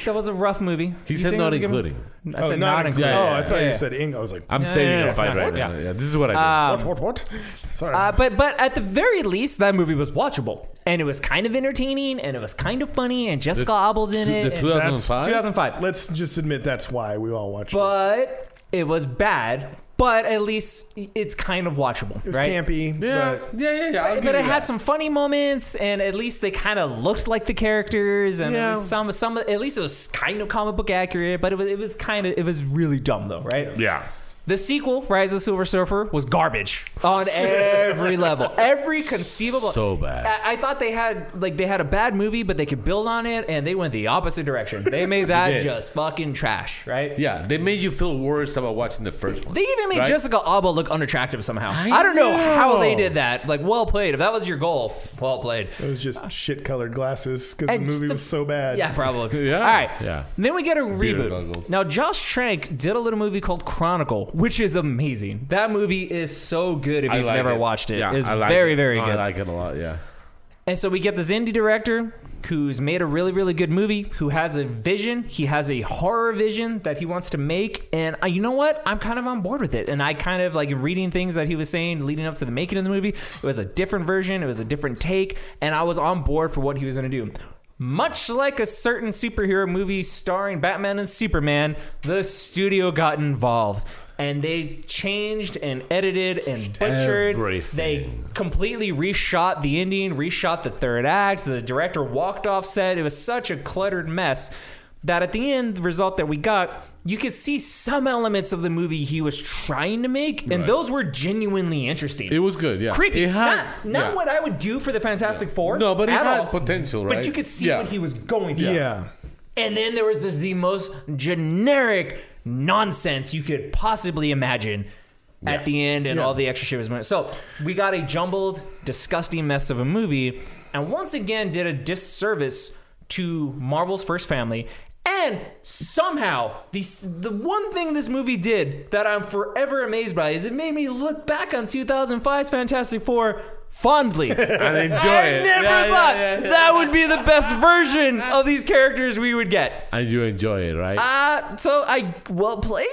That was a rough movie. He You said think not it was a good including. movie? I said not including. Oh, I thought Yeah. you said Ing. I was like, I'm saving no, a fight no, right yeah. now. Yeah, this is what I do. what? Sorry. But at the very least, that movie was watchable. And it was kind of entertaining, and it was kind of funny, and Jessica Alba's in it. The and- 2005? 2005. Let's just admit that's why we all watched it. But it was bad. But at least it's kind of watchable, It was right? campy. Yeah, But yeah. I'll give But you it had that. some funny moments, and at least they kind of looked like the characters, and Yeah. at least some. At least it was kind of comic book accurate. But it was really dumb though, right? Yeah. The sequel, Rise of the Silver Surfer, was garbage on every level, every conceivable. So bad. I thought they had a bad movie, but they could build on it, and they went the opposite direction. They made that did. just fucking trash, right? Yeah, they made you feel worse about watching the first one. They even made Right? Jessica Alba look unattractive somehow. I I don't know know. how they did that. Like, well played. If that was your goal, well played. it was just shit-colored glasses because the And movie the- was so bad. Yeah, probably. Yeah. All right. Yeah. And then we get a Beer reboot. goggles. Now, Josh Trank did a little movie called Chronicle, which is amazing. That movie is so good if I you've like never it. watched it. Yeah, It's I like very, it. very No, good. I like it a lot, yeah. And so we get this indie director who's made a really, really good movie, who has a vision. He has a horror vision that he wants to make. And you know what? I'm kind of on board with it. And I kind of like reading things that he was saying leading up to the making of the movie. It was a different version. It was a different take. And I was on board for what he was going to do. Much like a certain superhero movie starring Batman and Superman, the studio got involved. and they changed and edited and butchered. Everything. They completely reshot the ending, reshot the third act. The director walked off set. It was such a cluttered mess that at the end, the result that we got, you could see some elements of the movie he was trying to make, and those were genuinely interesting. It was good, yeah. Creepy. It had, not what I would do for the Fantastic Four. No, but it at had all, potential, right? But you could see what he was going for. Yeah. And then there was the most generic nonsense you could possibly imagine at the end, and all the extra shit was moving. So we got a jumbled, disgusting mess of a movie, and once again did a disservice to Marvel's first family. And somehow, the one thing this movie did that I'm forever amazed by is it made me look back on 2005's Fantastic Four fondly. And enjoy I it. never thought that would be the best version of these characters we would get. And you enjoy it, right? So I well played.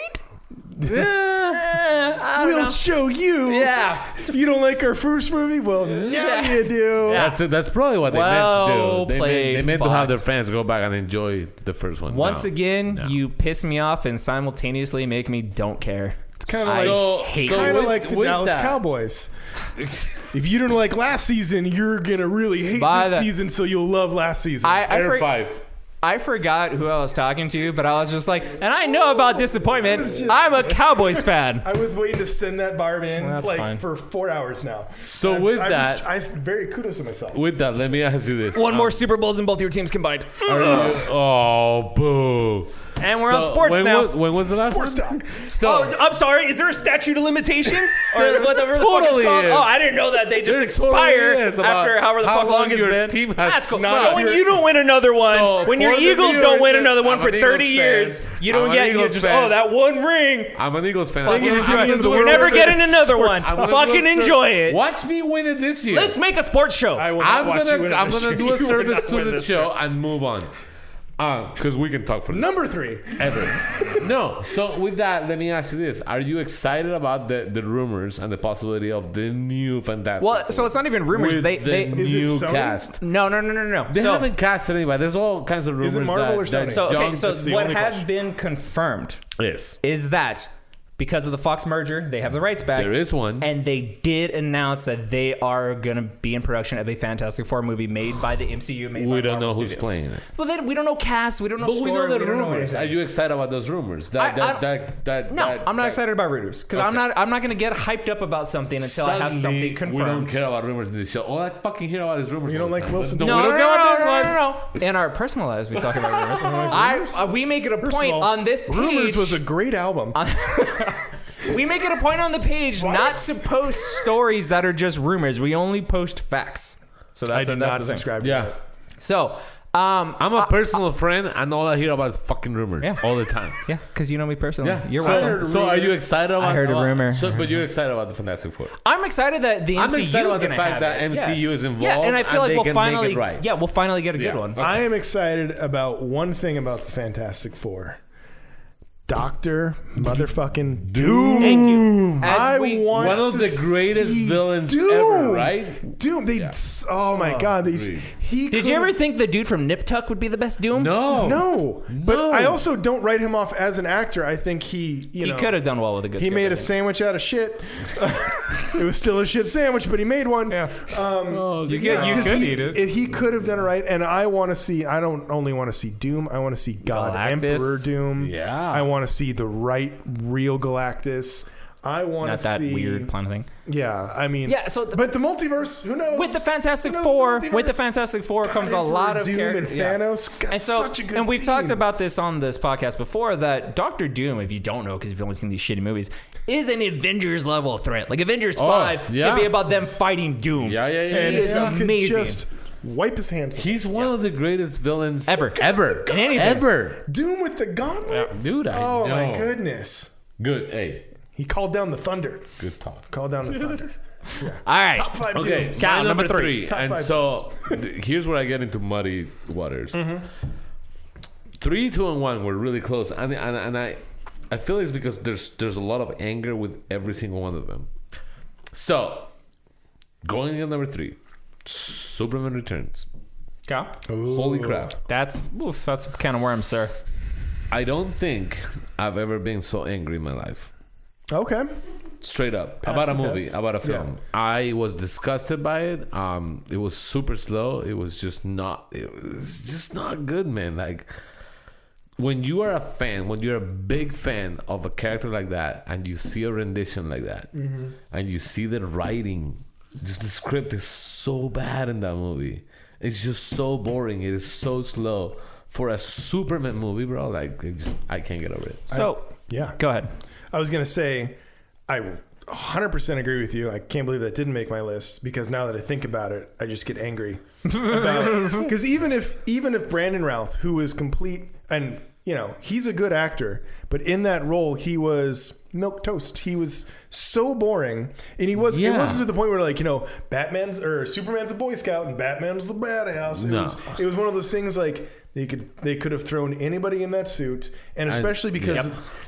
I don't We'll know. show you. Yeah. If you don't like our first movie, well, now you do. Yeah. That's it. That's probably what they Well meant to do. played, They meant to have their Fox. fans go back and enjoy the first one. Once No. again, No. you piss me off and simultaneously make me don't care. It's kind of I like hate kind of with- like the with Dallas that- Cowboys. If you didn't like last season, you're gonna really hate By this the- season, so you'll love last season. Air 5. I forgot who I was talking to, but I was just like, and I know about disappointment. I'm a Cowboys fan. I was waiting to send that barb in That's fine. for 4 hours now. So I- with I that- I very kudos to myself. With that, let me ask you this. One more Super Bowls than both your teams combined. Oh, boo. And we're on So sports when now. when was the last Sports one? talk. So, Oh, I'm sorry. Is there a statute of limitations? Or whatever the fuck totally it's called? is. Oh, I didn't know that they just There expire totally is about after however the how fuck long long it's your been. team has That's cool. sucked. So when you don't win another one, So when your for the Eagles viewers, don't win another one I'm for an 30 Eagles years, fan. you don't I'm an get you Eagles just fan. that one ring. I'm an Eagles fan. Fucking I'm enjoy gonna it. do We're a never service- getting another one. I'm gonna Fucking do a enjoy it. Watch me win it this year. Let's make a sports show. I will not watch you win I'm this gonna year. do You a will service not to win the this show year. and move on. Because we can talk for Number 3. ever. No. So with that, let me ask you this: are you excited about the rumors and the possibility of the new Fantastic? Well, Four so it's not even rumors. with They Is it new Sony? cast. no. They So- haven't casted anybody. There's all kinds of rumors. Is it Marvel or that Sony? So okay, John- so That's the what only has question. been confirmed yes, is that because of the Fox merger, they have the rights back. there is one. And they did announce that they are going to be in production of a Fantastic Four movie made by the MCU. Made We by don't know Marvel who's Studios. playing it. Well, then we don't know cast. We don't know. But we know story, the don't know rumors. Are anything. you excited about those rumors? No, I'm not excited about rumors because I'm not going to get hyped up about something until I have something confirmed. We don't care about rumors in this show. All I fucking hear about is rumors. You all don't the like time. Wilson? No, No, we don't care about this one. no. In our personal lives, we talk about rumors. We make it a First of point all, on this page. Rumors was a great album. We make it a point on the page not to post stories that are just rumors. We only post facts. So I that's do that's not the thing. subscribe to Yeah. that. So, I'm a personal friend, and all I hear about is fucking rumors Yeah. all the time. yeah, because you know me personally. Yeah, You're so, welcome. so are you excited about? I heard a rumor. So, but you're excited about the Fantastic Four. I'm excited that the MCU I'm excited about is the gonna fact have that it. MCU is involved. Yeah, and I feel like they we'll can finally, make it right. yeah, we'll finally get a Yeah. good one. Okay. I am excited about one thing about the Fantastic Four. Dr. motherfucking Doom. Thank you. As I we- want One of to the greatest see villains Doom. ever, right? Doom. They. Yeah. Oh my God. They. agreed. He. Did you ever think the dude from Nip Tuck would be the best Doom? No, No. But No. I also don't write him off as an actor. I think he. You He know, could have done well with a good He script, made I a think. sandwich out of shit. It was still a shit sandwich, but he made one. Yeah. You Because could he, eat it. He could have done it right, and I want to see. I don't only want to see Doom. I want to see God Galactus. Emperor Doom. Yeah. I want to see the right, real Galactus. I want Not to that see weird plan thing. Yeah, I mean, Yeah, so but the multiverse. Who knows? With the Fantastic Who knows Four, the with the multiverse? Fantastic Four God, comes a Emperor lot of Doom characters. and Thanos. Got And so, such a good and we've talked scene. about this on this podcast before that Doctor Doom, if you don't know because you've only seen these shitty movies, is an Avengers level threat. Like Avengers 5 yeah. could be about them fighting Doom. Yeah. And He is he could amazing. just wipe his hands. He's one of the greatest villains Ever. ever, In anything. ever. Doom with the gauntlet. Dude, I Oh know. my goodness. Good, hey, He called down the thunder. good talk. Called down the thunder. All right. Top 5 Okay, Dooms. Count, my number number three. three. Top And 5 so here's where I get into muddy waters. 3, 2, and 1 were really close, and I feel it's because there's a lot of anger with every single one of them. So going in number 3, Superman Returns. Go. Holy crap! That's kind of worm, sir. I don't think I've ever been so angry in my life. Okay. Straight up. Pass About a the movie, test. about a film. Yeah. I was disgusted by it. It was super slow. It was just not good, man. Like, when you are a fan, when you're a big fan of a character like that, and you see a rendition like that, and you see the writing, just the script is so bad in that movie. It's just so boring. It is so slow for a Superman movie, bro. Like, I can't get over it. So, go ahead. I was gonna say, I 100% agree with you. I can't believe that didn't make my list, because now that I think about it, I just get angry about it. Because even if Brandon Routh, who is complete, and he's a good actor, but in that role he was milquetoast. He was so boring, and it wasn't to the point where Batman's or Superman's a Boy Scout and Batman's the badass. It was one of those things like they could have thrown anybody in that suit, and especially because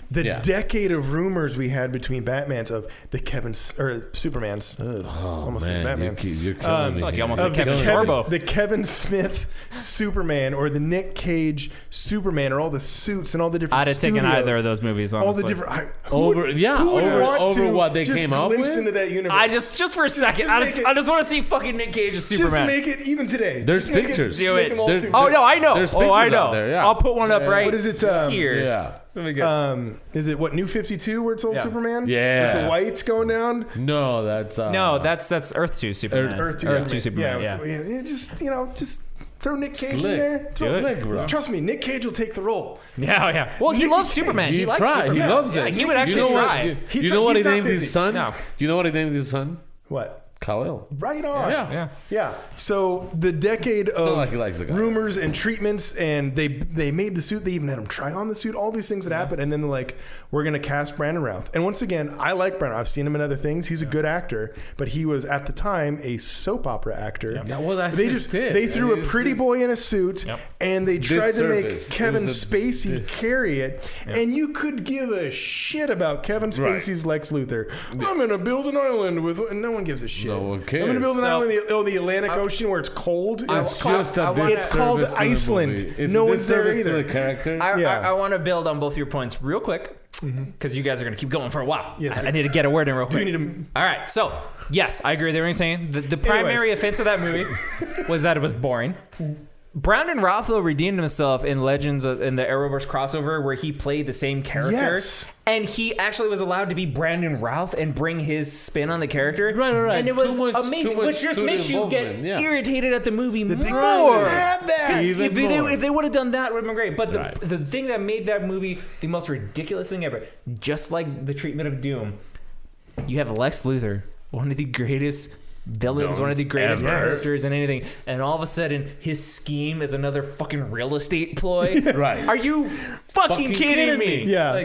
the decade of rumors we had between Batman's of the Superman's. Almost man, Batman. You're killing me. Like you almost said Kevin Sorbo. The Kevin Smith Superman or the Nick Cage Superman, or all the suits and all the different. I'd have taken either of those movies. Honestly. All the different. Over what they came up with. Into that universe. I just for a second, I just want to see fucking Nick Cage as Superman. Just make it even today. There's pictures. Do it. Oh no, I know. There's I pictures know. out there, yeah. I'll put one up right. What is it? Here. Yeah. Let me go. Is it New 52 where it's old Superman? Yeah. With the whites going down. No, that's that's Earth 2 Superman. Earth 2 Superman. Yeah. Just throw Nick Cage in there. Bro. Trust me, Nick Cage will take the role. Yeah. Well, he loves Superman. He likes tries. Superman. He loves it. He would actually try. You know what he named busy. his son? No. You know what he named his son? What? Kal-El. Right on. Yeah. So the decade of like he likes the guy. rumors and treatments, and they made the suit. They even had him try on the suit. All these things that happened, and then they're like, "We're gonna cast Brandon Routh." And once again, I like Brandon. I've seen him in other things. He's a good actor, but he was at the time a soap opera actor. Yeah, well, that's they threw a pretty boy in a suit, and they tried to make Kevin Spacey carry it. And you could give a shit about Kevin Spacey's Lex Luthor. I'm gonna build an island with, and no one gives a shit. No one cares. I'm going to build an island in the Atlantic Ocean where it's cold. It's called Iceland. No one's there either. I want to build on both your points real quick, because you guys are going to keep going for a while. Yes, I need to get a word in real quick. Do you need All right. So, yes, I agree with everything you're saying. The primary offense of that movie was that it was boring. Brandon Routh, though, redeemed himself in Legends in the Arrowverse crossover, where he played the same character. Yes. And he actually was allowed to be Brandon Routh and bring his spin on the character. Right. And it was amazing, which just makes you get irritated at the movie more. If they would have done that, it would have been great. But the thing that made that movie the most ridiculous thing ever, just like the treatment of Doom, you have Lex Luthor, one of the greatest villains, one of the greatest characters in anything, and all of a sudden his scheme is another fucking real estate ploy. Right? Are you fucking kidding me? Yeah,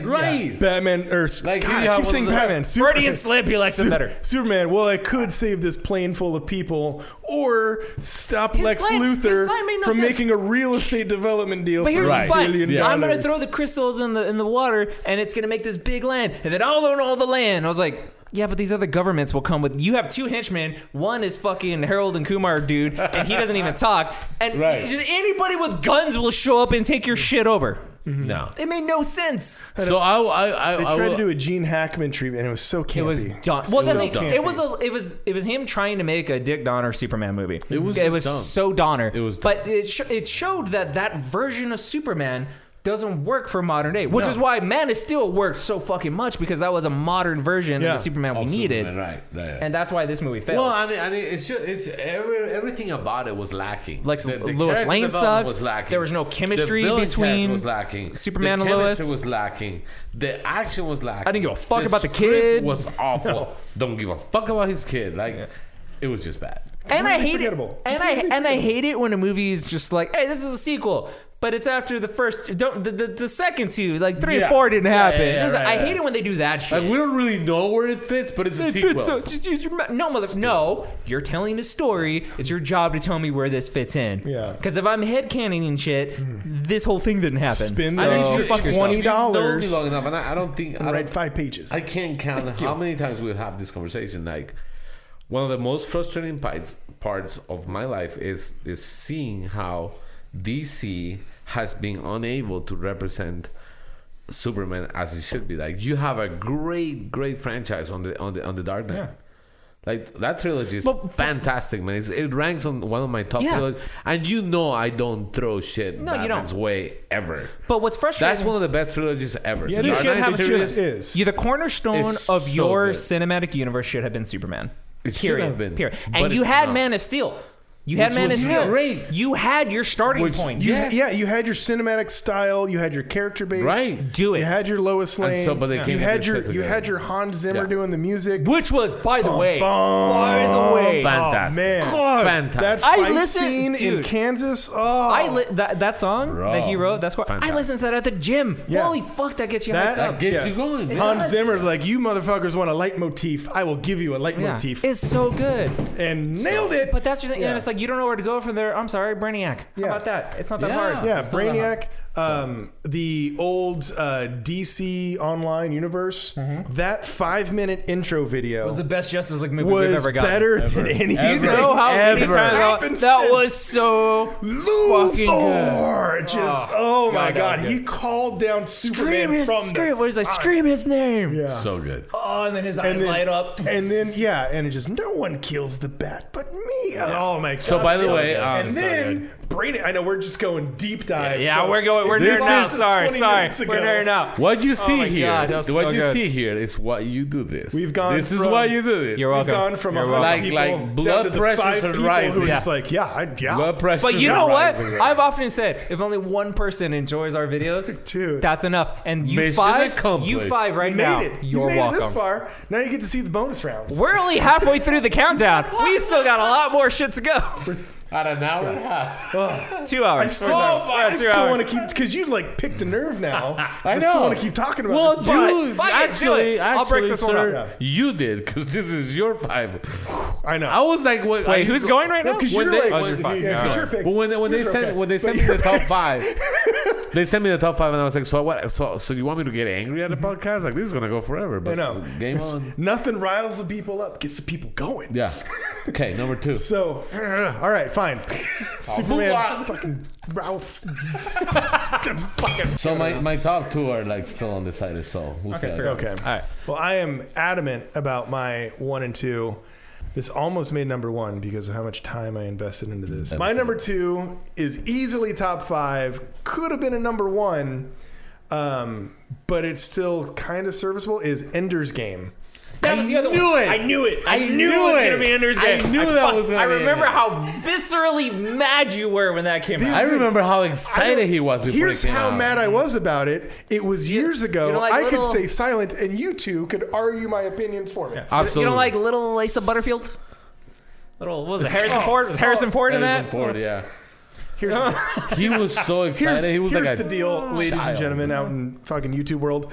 Batman, or like, God, I keep saying Batman. Freudian slip. He likes it better. Superman. Well, I could save this plane full of people, or stop Lex Luthor from making a real estate development deal. But here's $1 billion. I'm going to throw the crystals in the water, and it's going to make this big land, and then I'll own all the land. I was like, yeah, but these other governments will come with. You have two henchmen. One is fucking Harold and Kumar dude, and he doesn't even talk. And anybody with guns will show up and take your shit over. No, it made no sense. So they tried to do a Gene Hackman treatment, and it was so campy. It was done. Well, that's like, it was him trying to make a Dick Donner Superman movie. It was so Donner. But it showed that version of Superman doesn't work for modern day, which is why Man of Steel worked so fucking much, because that was a modern version of the Superman we needed. Right. And that's why this movie failed. Well, I mean, it's everything about it was lacking. Like Lois Lane sucked. Was lacking. There was no chemistry between was lacking. Superman and Lois. The was lacking. The action was lacking. I didn't give a fuck about the kid. Was awful. No. Don't give a fuck about his kid. It was just bad. And I hate it. And I hate it when a movie is just like, hey, this is a sequel. But it's after the first, the second two, like 3 and 4 didn't happen. I hate it when they do that shit. Like, we don't really know where it fits, but it's a sequel. So just use your no. You're telling the story. It's your job to tell me where this fits in. Yeah. Because if I'm headcanoning and shit, this whole thing didn't happen. Spend $20. Known me long enough, and I don't think I write 5 pages. I can't count how many times we'll have this conversation. Like, one of the most frustrating parts of my life is seeing how DC has been unable to represent Superman as it should be. Like, you have a great franchise on the Dark Knight. Yeah. Like, that trilogy is fantastic, man. It ranks on one of my top trilogies. And I don't throw shit Batman's way ever. But what's frustrating... That's one of the best trilogies ever. Yeah, you Dark should Knight have series the cornerstone is of so your good. cinematic universe should have been Superman. It should have been. Period. But And you it's had not. Man of Steel. You had Man of Steel. great. You had your starting point. You had your cinematic style. You had your character base. Right. Do it. You had your Lois Lane. so, but they came you to had this your shit you had together. your Hans Zimmer Yeah. doing the music. Which was, by the way, Fantastic. Oh, man. Fantastic. That I fight listened- scene in dude. Kansas. Oh, that song that he wrote. That's what I Fantastic. listened to that at the gym. Yeah. Holy fuck, that gets you That- hyped up. Gets Yeah. you going. It Hans does. Zimmer's like, you motherfuckers want a leitmotif. I will give you a leitmotif. It's so good. And nailed it. But that's your thing. Yeah. And it's like, you don't know where to go from there. I'm sorry, Brainiac. How Yeah. about that? It's not that Yeah. hard. Yeah, It's not that Brainiac, the old DC Online universe, that 5-minute intro video It was the best Justice League movie we've was ever gotten. better than anything. You know how many ever times happened that since. was so fucking good. Luthor! Just, oh my God, that God. was He good. called down Superman from Scream. the What is like? side. Scream his name. Yeah. So good. Oh, and then his eyes And then, light up. and then and it just, no one kills the bat but me. Oh my God. So, by the way, and so then Brainiac. I know we're just going deep dive. Yeah, so we're this there now. is Sorry. 20 minutes ago. We're there now. What you see my here, God, that was what so you good. see here is why you do this. We've gone This is from- why you do this. You're We've welcome. gone from You're 100 welcome. people Like, down blood to the pressures 5 are people rising. who are Yeah. just like, yeah. Blood pressure. But you is know what? rising. I've often said, if only one person enjoys our videos, Dude. that's enough. And you Mission five accomplished. right You now, made it. you're you made welcome. it this far. Now you get to see the bonus rounds. We're only halfway through the countdown. We still got a lot more shit to go. At an hour and a half. 2 hours. I still, We're at 2 hours. want to keep, because you like picked a nerve now. I still know. want to keep talking about Well, this. dude, fuck it, do it. I'll break actually, this one sir, up. you did, because this is your 5. I know. I was like, Wait, who's going right now? Because when you're they- like, Oh, you're fine. yeah, Yeah, 'cause all your right. picks. But when they Yours are sent okay. when they But sent me your the top picks- 5, they sent me the top 5, and I was like, so what? So you want me to get angry at the podcast? Like, this is gonna go forever. But I know. game on. Nothing riles the people up, gets the people going. Yeah. Okay, number 2. So, all right, fine. Superman, on. fucking Ralph. So my top 2 are like still undecided. So we'll see. Okay. All right. Well, I am adamant about my 1 and 2. This almost made number 1 because of how much time I invested into this. My number 2 is easily top 5. Could have been a number 1, but it's still kind of serviceable. Is Ender's Game. That was the other knew one. it. I knew it. I knew knew it was it. going to be Ender's I Game. knew that was gonna I be remember it. how viscerally mad you were when that came out. I remember how excited he was before Here's it came how out. mad I was about it. It was years ago. you know, like I could little- stay silent, and you two could argue my opinions for me. Absolutely. You don't like little Asa Butterfield? Little, what was it, Harrison Ford? Was Harrison Ford in that? Harrison Ford, yeah. Here's He was so excited. He was here's like the deal, ladies and child. gentlemen, out in fucking YouTube world.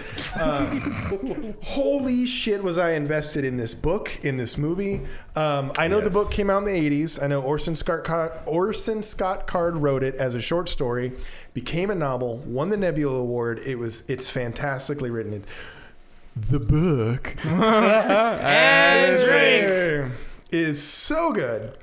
Holy shit, was I invested in this book, in this movie? I know the book came out in the 80s. I know Orson Scott Card wrote it as a short story, became a novel, won the Nebula Award. It's fantastically written. The book And drink. is so good.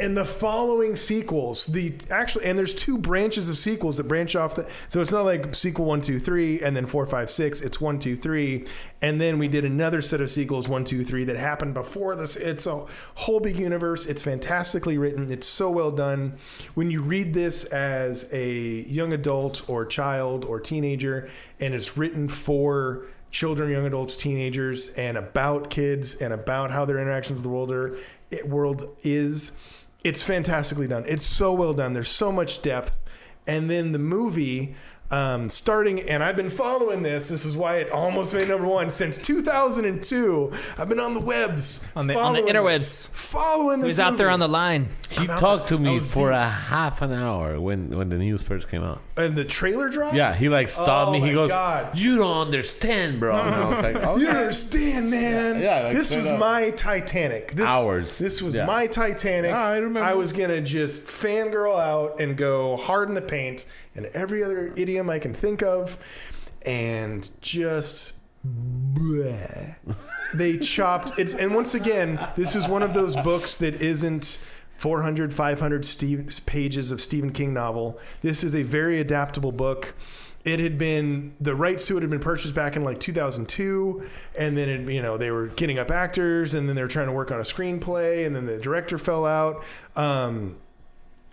And the following sequels, and there's 2 branches of sequels that branch off so it's not like sequel 1, 2, 3, and then 4, 5, 6. It's 1, 2, 3, and then we did another set of sequels 1, 2, 3 that happened before this. It's a whole big universe. It's fantastically written. It's so well done. When you read this as a young adult or child or teenager, and it's written for children, young adults, teenagers, and about kids and about how their interactions with the world is. It's fantastically done. It's so well done. There's so much depth. And then the movie, starting, and I've been following this. This is why it almost made number 1 since 2002. I've been on the webs, On the following interwebs. this, following this. He was out there movie. on the line. He talked to I me was for deep. a half an hour when the news first came out. And the trailer dropped. Yeah, he like stopped Oh me. He my goes, God. "You don't understand, bro." And I was like, "Okay." You don't understand, man. Yeah, like, this straight was up. my Titanic. Hours. This was Yeah. my Titanic. Ah, I remember. I was gonna just fangirl out and go hard in the paint and every other idiom I can think of, and just bleh. They chopped it. And once again, this is one of those books that isn't 400, 500 pages of Stephen King novel. This is a very adaptable book. it had been, the rights to it had been purchased back in like 2002, and then it, they were getting up actors, and then they were trying to work on a screenplay, and then the director fell out.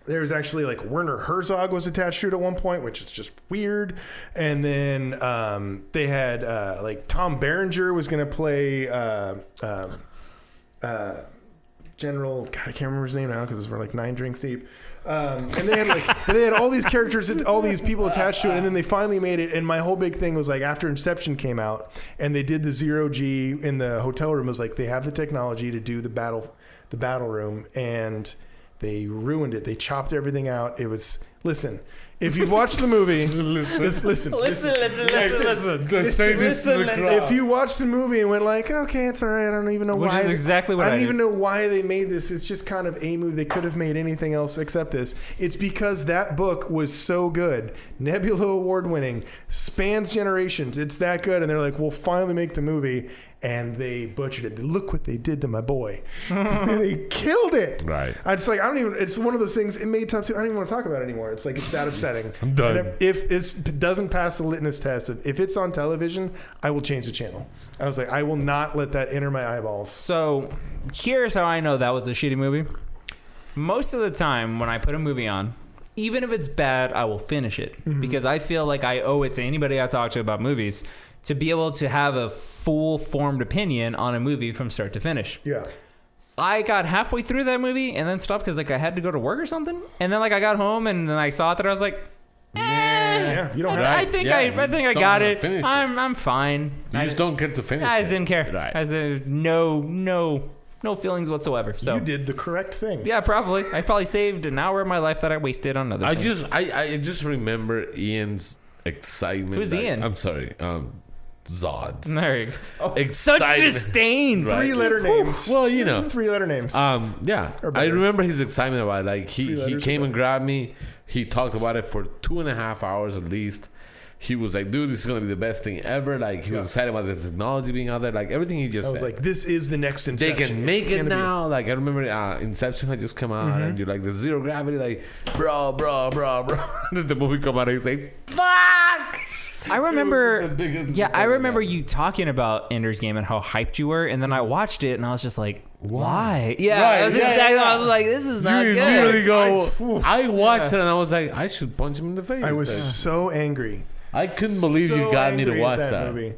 There was actually like Werner Herzog was attached to it at one point, which is just weird. And then they had like Tom Berenger was going to play General. God, I can't remember his name now because we're like 9 drinks deep. And they had all these characters, all these people attached to it, and then they finally made it. And my whole big thing was like after Inception came out, and they did the 0G in the hotel room. It was like they have the technology to do the battle room, and they ruined it. They chopped everything out. It was, listen, if you've watched the movie, listen. Just say this to the crowd. If you watched the movie and went like, okay, it's all right. I don't even know why. Which is exactly what I don't even know why they made this. It's just kind of a movie. They could have made anything else except this. It's because that book was so good. Nebula Award winning, spans generations. It's that good. And they're like, we'll finally make the movie. And they butchered it. Look what they did to my boy. They killed it. Right. It's one of those things, it made top 2. I don't even want to talk about it anymore. It's like, it's that upsetting. I'm done. And if it doesn't pass the litmus test, if it's on television, I will change the channel. I was like, I will not let that enter my eyeballs. So here's how I know that was a shitty movie. Most of the time when I put a movie on, even if it's bad, I will finish it. Mm-hmm. Because I feel like I owe it to anybody I talk to about movies to be able to have a full formed opinion on a movie from start to finish. Yeah. I got halfway through that movie and then stopped because like I had to go to work or something. And then like I got home and then I saw it and I was like, yeah, you don't have I think I got it. I'm fine. You just don't get to finish. I just didn't care. Right. I said no feelings whatsoever. So you did the correct thing. Yeah, probably. I probably saved an hour of my life that I wasted on other things. I just remember Ian's excitement. Who's Ian? I'm sorry. Zods. There you go. Such disdain. Right. 3-letter names. Well, 3-letter names. Yeah. I remember his excitement about it. Like he came and grabbed me. He talked about it for 2.5 hours at least. He was like, dude, this is going to be the best thing ever. Like, he was excited about the technology being out there. Like, everything he just said. I was like, this is the next Inception. They can make it now. Like, I remember Inception had just come out, and you're like, the zero gravity, like, bro. Then the movie come out, and he's like, fuck! I remember you talking about Ender's Game and how hyped you were, and then I watched it, and I was just like, why? Yeah, right, I was like, this is not good. Really go. I watched it, and I was like, I should punch him in the face. I was so angry. I couldn't believe you got me to watch that movie.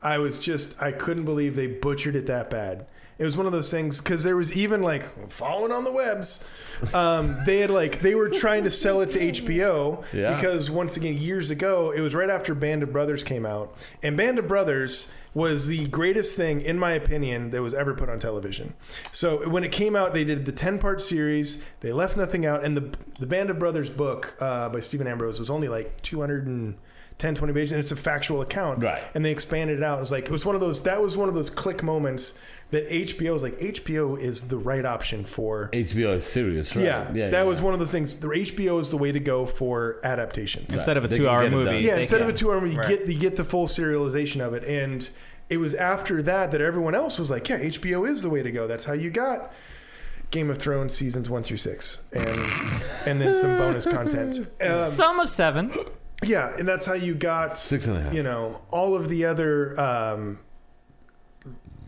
I couldn't believe they butchered it that bad. It was one of those things because there was even like following on the webs. They were trying to sell it to HBO because once again, years ago, it was right after Band of Brothers came out, and Band of Brothers was the greatest thing, in my opinion, that was ever put on television. So when it came out, they did the 10-part series. They left nothing out, and the Band of Brothers book by Stephen Ambrose was only like 210, 20 pages, and it's a factual account. Right. And they expanded it out. It was one of those click moments that HBO was like, HBO is the right option for... HBO is serious, right? Yeah, that was one of those things. The HBO is the way to go for adaptations. Instead of a 2-hour movie. Yeah, instead of a 2-hour movie, you get the full serialization of it. And it was after that everyone else was like, yeah, HBO is the way to go. That's how you got Game of Thrones seasons 1 through 6. And then some bonus content. Some of 7. Yeah, and that's how you got 6.5. All of the other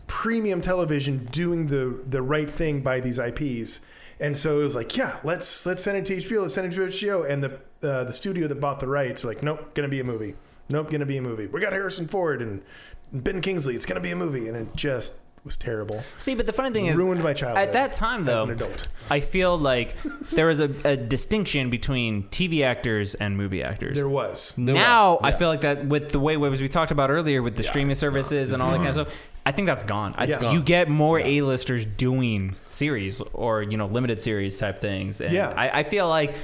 premium television doing the right thing by these IPs. And so it was like, yeah, let's send it to HBO. Let's send it to HBO. And the studio that bought the rights were like, nope, gonna be a movie. Nope, gonna be a movie. We got Harrison Ford and Ben Kingsley. It's gonna be a movie, and it just was terrible. See, but the funny thing is, ruined my childhood. At that time, though, as an adult, I feel like there was a distinction between TV actors and movie actors. There was. I feel like that with the way, as we talked about earlier, with the streaming services and all that kind of stuff, I think that's gone. You get more A-listers doing series or limited series type things. And I feel like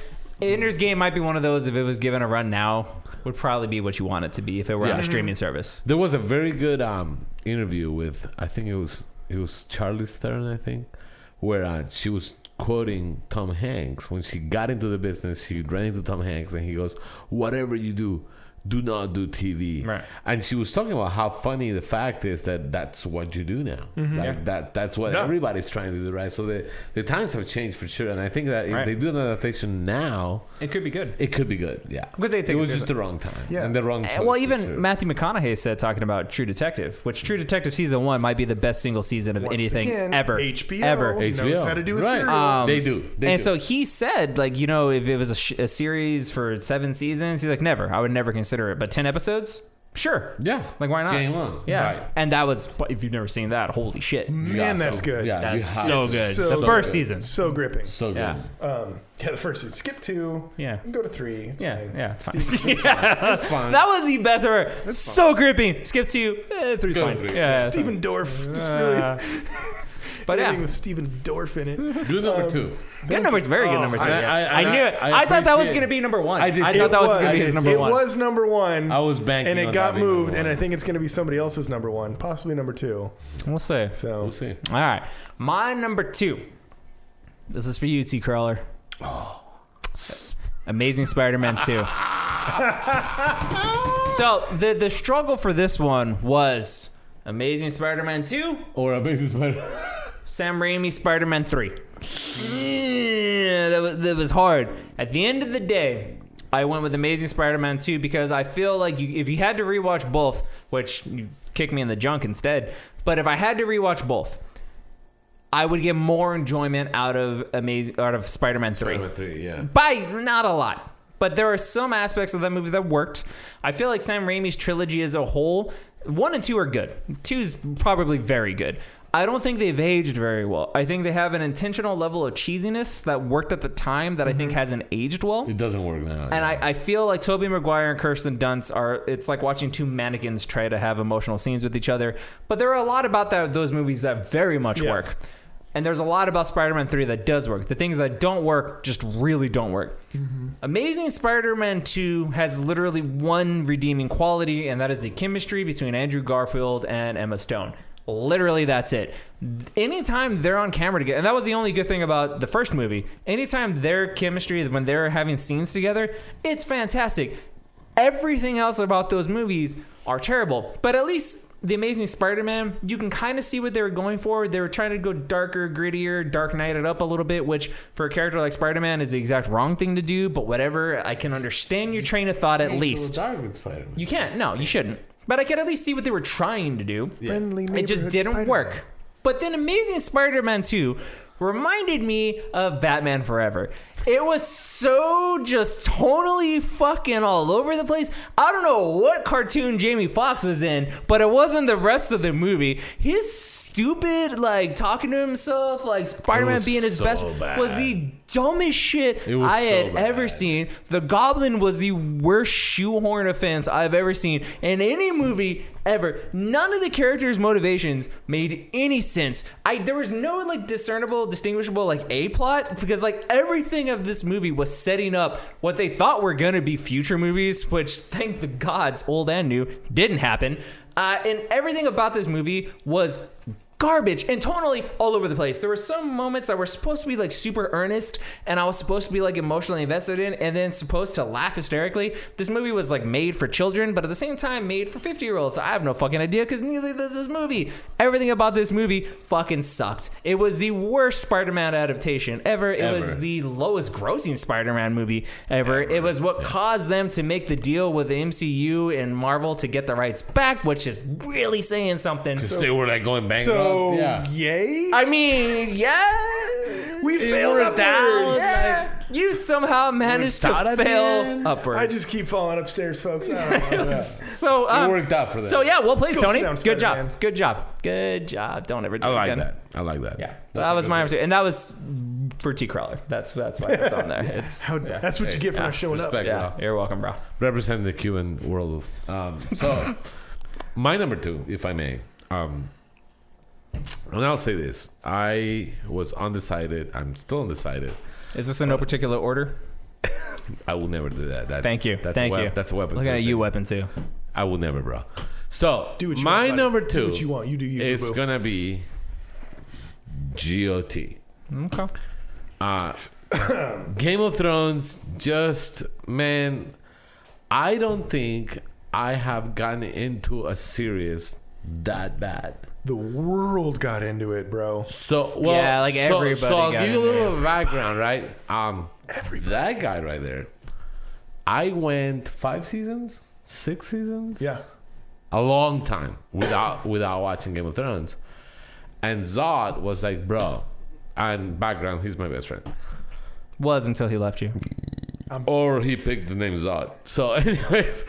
Ender's Game might be one of those. If it was given a run now, would probably be what you want it to be if it were on a streaming service. There was a very good interview with, I think it was Charlize Theron, I think, where she was quoting Tom Hanks when she got into the business. She ran into Tom Hanks and he goes, "Whatever you do, do not do TV. Right. And she was talking about how funny the fact is that that's what you do now. Like that's what everybody's trying to do, right? So the times have changed for sure. And I think that if they do an adaptation now, It could be good. it could be good. Yeah. Because they take it it was seriously. just the wrong time. Yeah. And the wrong choice. Well, for even sure. Matthew McConaughey said talking about True Detective, which True Detective season 1 might be the best single season of Once anything again, ever. HBO Ever. knows how to do a Right. serial. They do. And so he said, like, you know, if it was a series for 7 seasons, he's like, never. I would never consider it. But 10 episodes? Sure. Yeah. Like, why not? Game on. Yeah. Right. And that was, if you've never seen that, holy shit. Man, that's good. Yeah. you That's have so to. good. so The first good. season. So gripping. So good. Yeah. Yeah, the first season. Skip 2. Yeah. And go to 3. It's Yeah, fine. yeah, it's fine. Steve- That's fine. That was the best ever. So gripping. Skip 2. 3's Go fine. to 3. Yeah. Stephen Dorff. Just really. But Everything yeah. with Stephen Dorff in it. Good number 2. Good number. Very good number 2. I- I knew it. I I thought that was appreciate- going to be number 1. I did I too. thought that was It going to be his number It 1. was number 1. I was banking and on it got that being moved, number and I one. think it's going to be somebody else's number 1, possibly number 2. We'll see. So We'll see. All right. My number 2. This is for you, T. Crawler. Amazing Spider-Man 2. So the struggle for this one was Amazing Spider-Man 2, Or Amazing Spider. Sam Raimi Spider-Man 3. Yeah, that was hard. At the end of the day, I went with Amazing Spider-Man 2 because I feel like if you had to rewatch both, which you kicked me in the junk instead, but if I had to rewatch both, I would get more enjoyment out of Spider-Man 3. Spider-Man 3, yeah. By not a lot. But there are some aspects of that movie that worked. I feel like Sam Raimi's trilogy as a whole, 1 and 2 are good. 2 is probably very good. I don't think they've aged very well. I think they have an intentional level of cheesiness that worked at the time that I think hasn't aged well. It doesn't work now. And I feel like Tobey Maguire and Kirsten Dunst it's like watching two mannequins try to have emotional scenes with each other. But there are a lot about those movies that very much work. And there's a lot about Spider-Man 3 that does work. The things that don't work just really don't work. Amazing Spider-Man 2 has literally one redeeming quality, and that is the chemistry between Andrew Garfield and Emma Stone. Literally, that's it. Anytime they're on camera together, and that was the only good thing about the first movie, anytime their chemistry, when they're having scenes together, it's fantastic. Everything else about those movies are terrible, but at least The Amazing Spider-Man, you can kind of see what they were going for. They were trying to go darker, grittier, Dark Knight it up a little bit, which for a character like Spider-Man is the exact wrong thing to do, but whatever. I can understand your train of thought at least. Dark with Spider-Man. You can't. No, you shouldn't. But I can at least see what they were trying to do. Friendly It just neighborhood didn't Spider-Man. work. But then Amazing Spider-Man 2 reminded me of Batman Forever. It was so just totally fucking all over the place. I don't know what cartoon Jamie Foxx was in, but it wasn't the rest of the movie. His stupid, like, talking to himself, like Spider-Man was being his so best, bad. was the dumbest shit It was I so had ever bad. seen. The Goblin was the worst shoehorn offense I've ever seen in any movie ever. None of the characters' motivations made any sense. There was no like discernible, distinguishable like A plot, because like everything of this movie was setting up what they thought were gonna be future movies, which thank the gods, old and new, didn't happen. And everything about this movie was garbage and totally all over the place. There were some moments that were supposed to be like super earnest and I was supposed to be like emotionally invested in and then supposed to laugh hysterically. This movie was like made for children, but at the same time made for 50-year-olds. I have no fucking idea because neither does this movie. Everything about this movie fucking sucked. It was the worst Spider-Man adaptation ever. It was the lowest grossing Spider-Man movie ever. It was what caused them to make the deal with the MCU and Marvel to get the rights back, which is really saying something. They were like going bankrupt. So, Yeah. yay? I mean, yeah. We failed worked upwards. out. Yeah. You somehow managed worked out to at the fail end. upwards. I just keep falling upstairs, folks. I don't know. So It worked out for them. So yeah, well played, Go Tony. sit down, Good Spider-Man. job. Good job. Good job. Don't ever do I it like again. that. I like that. Yeah, that was my answer, and that was for T. Crawler. That's why it's on there. It's That's what you get for not showing Respect, yeah. bro. You're welcome, bro. Representing the Cuban world. So, my number 2, if I may. And I'll say this. I was undecided. I'm still undecided. Is this in no particular order? I will never do that. That's, Thank you. That's Thank you. That's a weapon. Looking to at the you, thing. weapon too. I will never, bro. So, Do what you my want, buddy. number 2 Do what you want. You do you, is boo-boo. going to be GOT. Okay. Game of Thrones, just, man, I don't think I have gotten into a series that bad. The world got into it, bro. So everybody. So I'll got give you a into little background, right? That guy right there. I went 5 seasons, 6 seasons. Yeah. A long time without watching Game of Thrones. And Zod was like, bro, and background, he's my best friend. Was until he left you. Or he picked the name Zod. So anyways,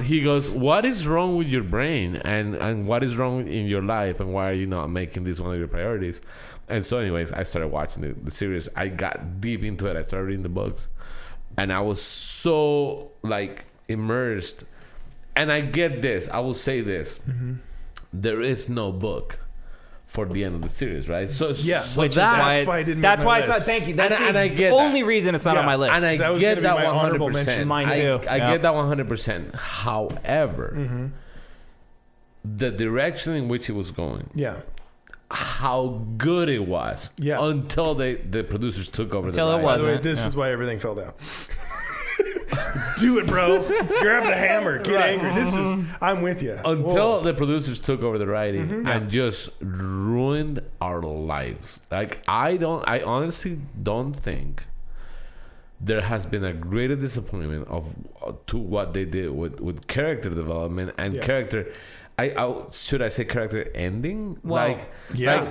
he goes, what is wrong with your brain? And what is wrong in your life? And why are you not making this one of your priorities? And so anyways, I started watching the series. I got deep into it. I started reading the books. And I was so like immersed. And I get this. I will say this. Mm-hmm. There is no book for the end of the series, right? So that's why I didn't. That's why it's it's not. Thank you. That's and the I get only that. reason it's not on my list. And I That was get gonna be that my honorable mention. 100%. Mine too. I Yeah. get that 100%. However, the direction in which it was going, how good it was, until the producers took over. Until the it wasn't. By the way, this is why everything fell down. Do it, bro. Grab the hammer. Get angry. I'm with you. Until the producers took over the writing and just ruined our lives. Like I honestly don't think there has been a greater disappointment to what they did with character development and character. Should I say character ending? Well,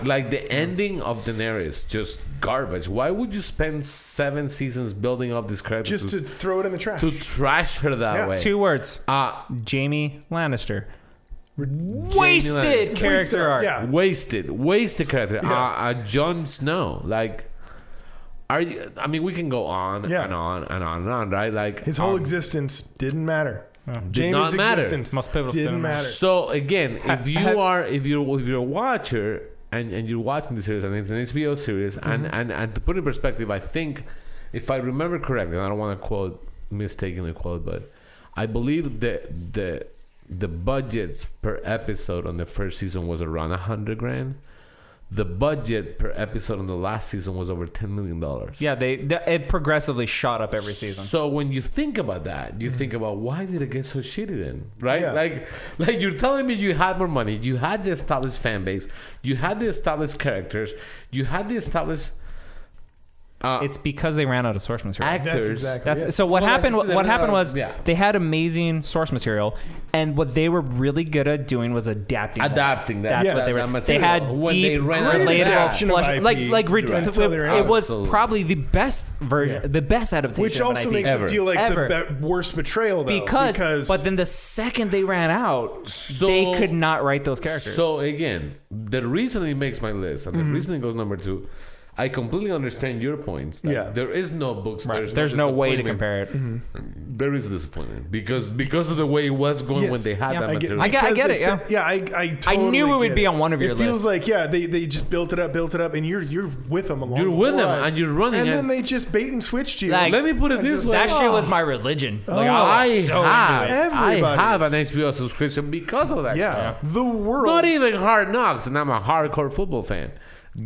like the ending of Daenerys, just garbage. Why would you spend 7 seasons building up this character just to throw it in the trash? To trash her that way. 2 words. Jamie Lannister. Wasted character arc. Yeah. Wasted character. Jon Snow. Like, we can go on and on and on and on, right? Like his whole existence didn't matter. Did not matter. Most pivotal didn't matter. So again, if you're a watcher and you're watching the series and it's an HBO series, and to put it in perspective, I think if I remember correctly, and I don't want to mistakenly quote, but I believe that the budgets per episode on the first season was around $100,000. The budget per episode on the last season was over $10 million. Yeah, it progressively shot up every season. So when you think about that, you think about why did it get so shitty then, right? Yeah. Like you're telling me you had more money, you had the established fan base, you had the established characters, you had the established. It's because they ran out of source material. Actors. So what happened was they had amazing source material, and what they were really good at doing was adapting. That's what they were. They had deep, relatable. It was probably the best version, the best adaptation. Which also makes it feel like the worst betrayal, though. Because but then the second they ran out, they could not write those characters. So again, the reason it makes my list and the reason it goes number 2. I completely understand your points. There is no books. Right. There's no way to compare it. There is a disappointment because of the way it was going when they had that material. I get it. I totally I knew it would be on one of your lists. It feels like they just built it up, and you're with them along. You're with them, and you're running, and then they just bait and switched you. Let me put it this way: that shit was my religion. I have an HBO subscription because of that. Yeah, the world. Not even Hard Knocks, and I'm a hardcore football fan.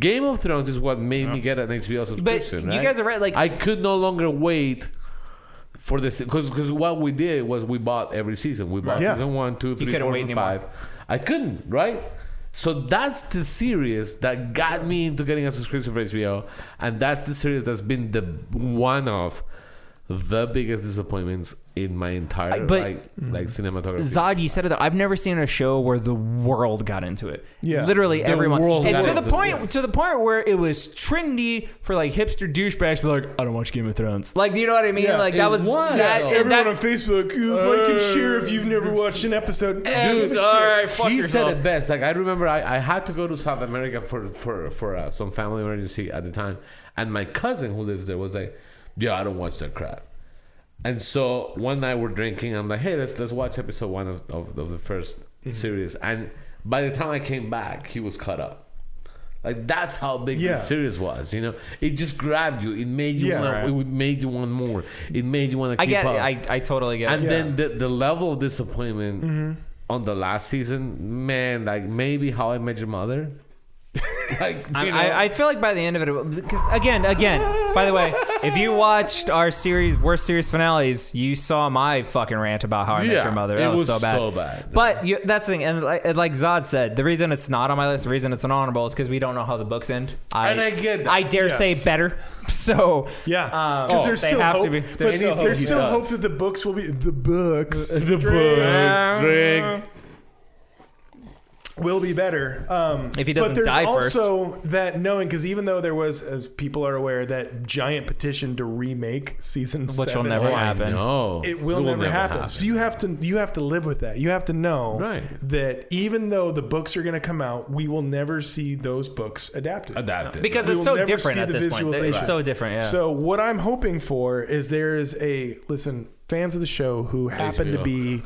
Game of Thrones is what made me get an HBO subscription. But you guys are right. Like I could no longer wait for this because what we did was we bought every season. We bought season 1, 2, 3, 4, and 5. I couldn't, right? So that's the series that got me into getting a subscription for HBO, and that's the series that's been one of the biggest disappointments in my entire cinematography. Zod, you said it. I've never seen a show where the world got into it. Yeah, literally everyone. And to the point where it was trendy for like hipster douchebags to be like, I don't watch Game of Thrones. Like, you know what I mean? Yeah, like that was that. Everyone on Facebook, like and share if you've never watched an episode. Dude, all right, fuck he yourself. said it best. Like I remember, I had to go to South America for some family emergency at the time, and my cousin who lives there was like, "Yeah, I don't watch that crap." And so one night we're drinking. I'm like, "Hey, let's watch episode 1 of the first series." And by the time I came back, he was caught up. Like that's how big the series was. You know, it just grabbed you. It made you it made you want more. It made you want to keep up. I totally get it. And then the level of disappointment on the last season, man. Like maybe How I Met Your Mother. Like, I feel like by the end of it, because again, by the way, If you watched our worst series finales, you saw my fucking rant about How I Met Your Mother. That was so bad. But that's the thing, and like Zod said, the reason it's not on my list, the reason it's an honorable, is because we don't know how the books end. And I get that. I dare say better. So because there's still hope. There's still hope that the books will be the books. Drink. Will be better. If he doesn't die first. But there's also that knowing, because even though there was, as people are aware, that giant petition to remake season 7, which will never happen. No, it will never happen. So you have to live with that. You have to know that even though the books are going to come out, we will never see those books adapted. Because it's so different at this point. It's so different. Yeah. So what I'm hoping for is there is fans of the show who happen to be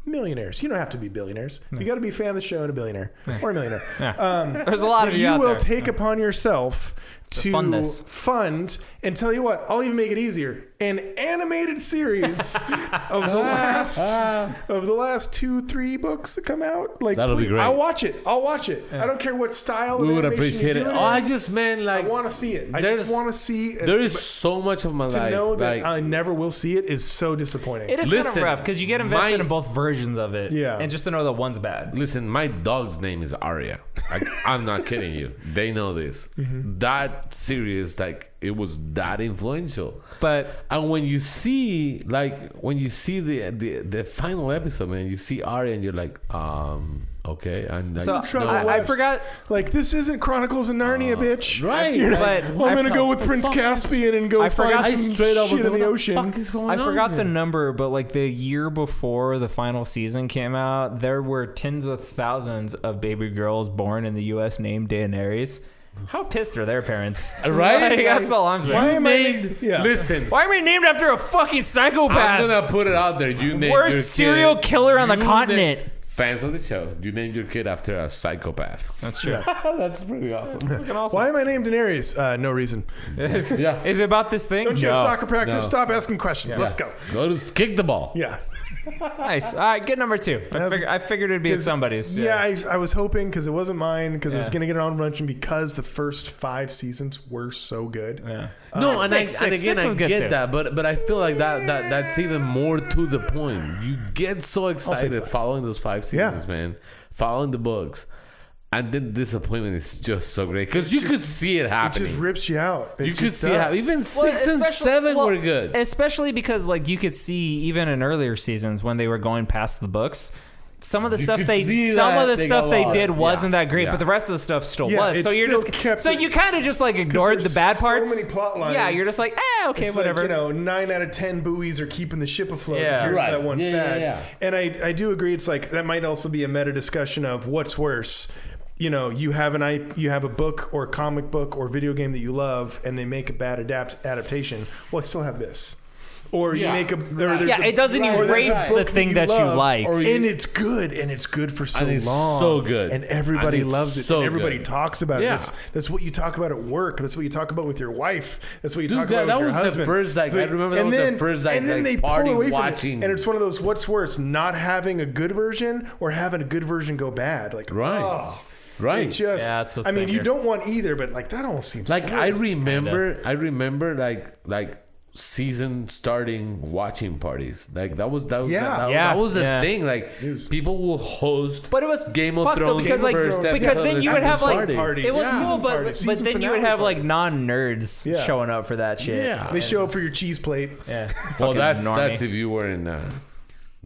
millionaires. You don't have to be billionaires. You got to be a fan of the show and a billionaire or a millionaire. There's a lot of you out will there. Take upon yourself to fund, and tell you what, I'll even make it easier. An animated series of the last 2-3 books that come out. Like, that'll be great. I'll watch it. Yeah. I don't care what style. We would appreciate it. I just meant I want to see it. I just want to see. There is so much of my life. To know that I never will see it is so disappointing. It is kind of rough because you get invested in both versions of it. Yeah. And just to know that one's bad. Listen, my dog's name is Arya. I'm not kidding you. They know this. That series, it was that influential. And when you see the final episode, man, you see Arya and you're like, okay. And so I forgot. Like, this isn't Chronicles of Narnia, bitch. Right. I'm gonna go with Prince Caspian and go find some shit in the ocean. I forgot the number, but like the year before the final season came out, there were tens of thousands of baby girls born in the U.S. named Daenerys. How pissed are their parents? Right? That's all I'm saying. Listen. Why am I named after a fucking psychopath? I'm gonna put it out there. You named worst serial killer on the continent. Fans of the show, you named your kid after a psychopath. That's true. That's pretty awesome. Why am I named Daenerys? No reason. Is it about this thing? Don't you have soccer practice? No. Stop asking questions. Let's go. Go to kick the ball. Yeah. Nice. All right, get number 2. I figured it'd be somebody's. Yeah, I was hoping, because it wasn't mine, because it was going to get an honorable mention because the first 5 seasons were so good. Yeah. No, and I get that, but I feel like that's even more to the point. You get so excited following those 5 seasons, man, following the books. And then disappointment is just so great because you could see it happening. It just rips you out. You could see it happen. Even 6 and 7 were good. Especially because like you could see even in earlier seasons when they were going past the books, some of the stuff they did wasn't that great, but the rest of the stuff still was. So you're you kind of just like ignored the bad parts. So many plot lines. Yeah, you're just like, okay, it's whatever. Like, 9 out of 10 buoys are keeping the ship afloat. Yeah, here's that one's bad. Yeah. And I do agree. It's like that might also be a meta discussion of what's worse. You have a book or comic book or video game that you love, and they make a bad adaptation. Well, I still have this. Or you make it doesn't erase the thing that you like, and it's good for so long, so good, and everybody loves it. So and everybody good. talks about it. That's what you talk about at work. That's what you talk about with your wife. That's what you talk about with your husband. The first, I remember that was the first and then they party pull away watching. From it. And it's one of those. What's worse, not having a good version or having a good version go bad? Like Right. That's the thing. You don't want either, but like that almost seems like worse. I remember like season starting watching parties. Like that was a thing. Like people will host, but it was Game of Thrones because then you would have like parties. It was cool, but then you would have like non-nerds showing up for that shit. Yeah, they show up for your cheese plate. Yeah. Well, that's if you weren't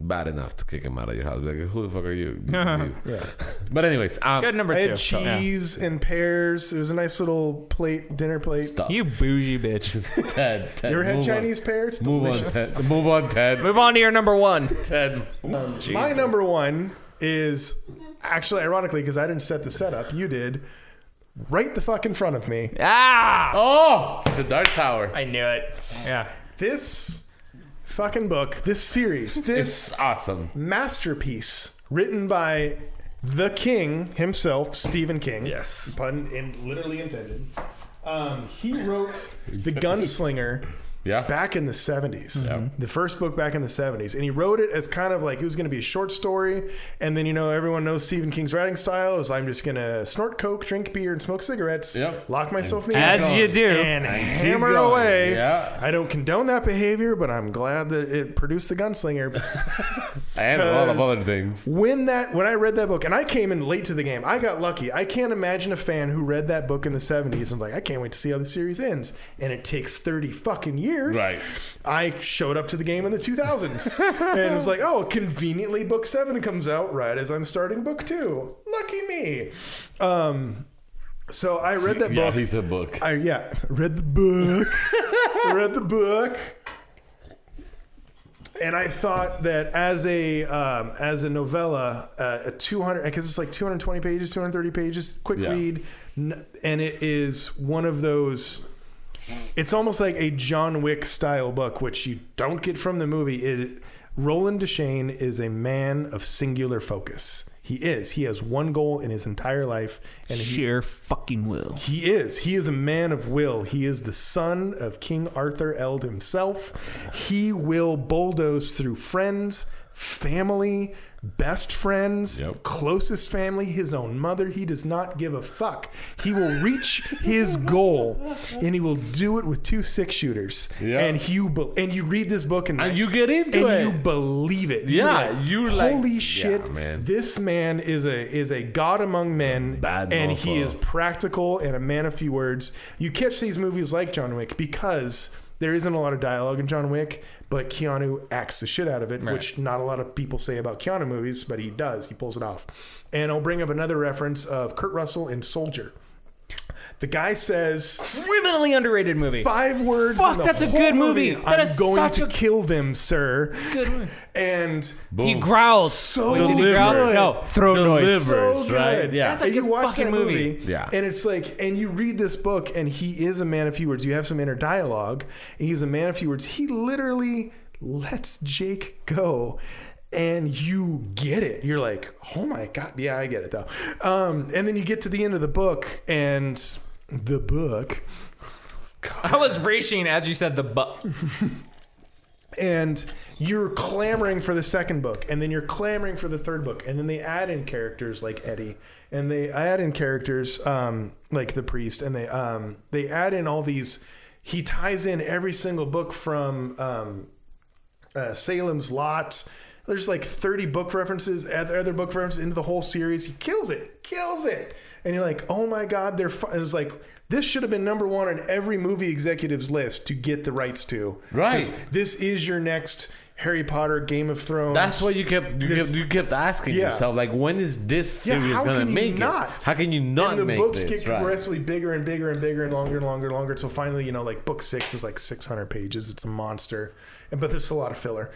bad enough to kick him out of your house. Like, who the fuck are you? But anyways, good number 2. I had cheese and pears. It was a nice little dinner plate. Stop. You bougie bitch. Ted, you ever had Chinese pears? Delicious. Move on, Ted. Move on to your number 1. Ted. My number 1 is actually, ironically, because I didn't set the setup. You did. Right the fuck in front of me. The Dark Tower. I knew it. Yeah. This fucking book, this series, this awesome masterpiece written by the king himself, Stephen King. Yes. Pun literally intended. He wrote The Gunslinger back in the 70s. The first book back in the 70s. And he wrote it as kind of like it was going to be a short story. And then, everyone knows Stephen King's writing style is I'm just going to snort coke, drink beer, and smoke cigarettes, lock myself in the as you do, and hammer away. I don't condone that behavior, but I'm glad that it produced The Gunslinger. And a lot of other things. When I read that book, and I came in late to the game, I got lucky. I can't imagine a fan who read that book in the 70s and like, I can't wait to see how the series ends. And it takes 30 fucking years. Right. I showed up to the game in the 2000s. And it was like, oh, conveniently book 7 comes out right as I'm starting book 2. Lucky me. So I read that book. Yeah, he's a book. Read the book. Read the book. And I thought that as a novella, a 200, because it's like 220 pages, 230 pages, quick read, and it is one of those. It's almost like a John Wick style book, which you don't get from the movie. Roland Deschain is a man of singular focus. He is. He has one goal in his entire life. And sheer fucking will. He is. He is a man of will. He is the son of King Arthur Eld himself. He will bulldoze through friends, family, best friends, closest family, his own mother. He does not give a fuck. He will reach his goal, and he will do it with 2 6-shooters. And you read this book and you get into it, and you believe it. You're like, holy shit, man. This man is a god among men, and he is practical and a man of few words. You catch these movies like John Wick because there isn't a lot of dialogue in John Wick, but Keanu acts the shit out of it, which not a lot of people say about Keanu movies, but he does. He pulls it off. And I'll bring up another reference of Kurt Russell in Soldier. The guy says, criminally underrated movie. 5 words. Fuck, that's a good movie. I'm going to kill them, sir. Good movie. And he growls. So did he growl? No, throat noise. So good. Right? Yeah. That's a good fucking movie. Yeah. And it's like, and you read this book, and he is a man of few words. You have some inner dialogue. And he's a man of few words. He literally lets Jake go. And you get it. You're like, oh my God. Yeah, I get it though. And then you get to the end of the book, and the book. God. I was raging as you said the book. And you're clamoring for the second book, and then you're clamoring for the third book, and then they add in characters like Eddie, and they add in characters like the priest, and they add in all these. He ties in every single book from Salem's Lot. There's like 30 book references, other book references into the whole series. He kills it. And you're like, oh my God, it was like, this should have been number 1 on every movie executive's list to get the rights to. Right. This is your next Harry Potter, Game of Thrones. That's what you kept asking yourself. Like, when is this series going to make it? How can you not make this? And the books get progressively bigger and bigger and bigger and longer and longer and longer. So finally, like book 6 is like 600 pages. It's a monster. But there's a lot of filler.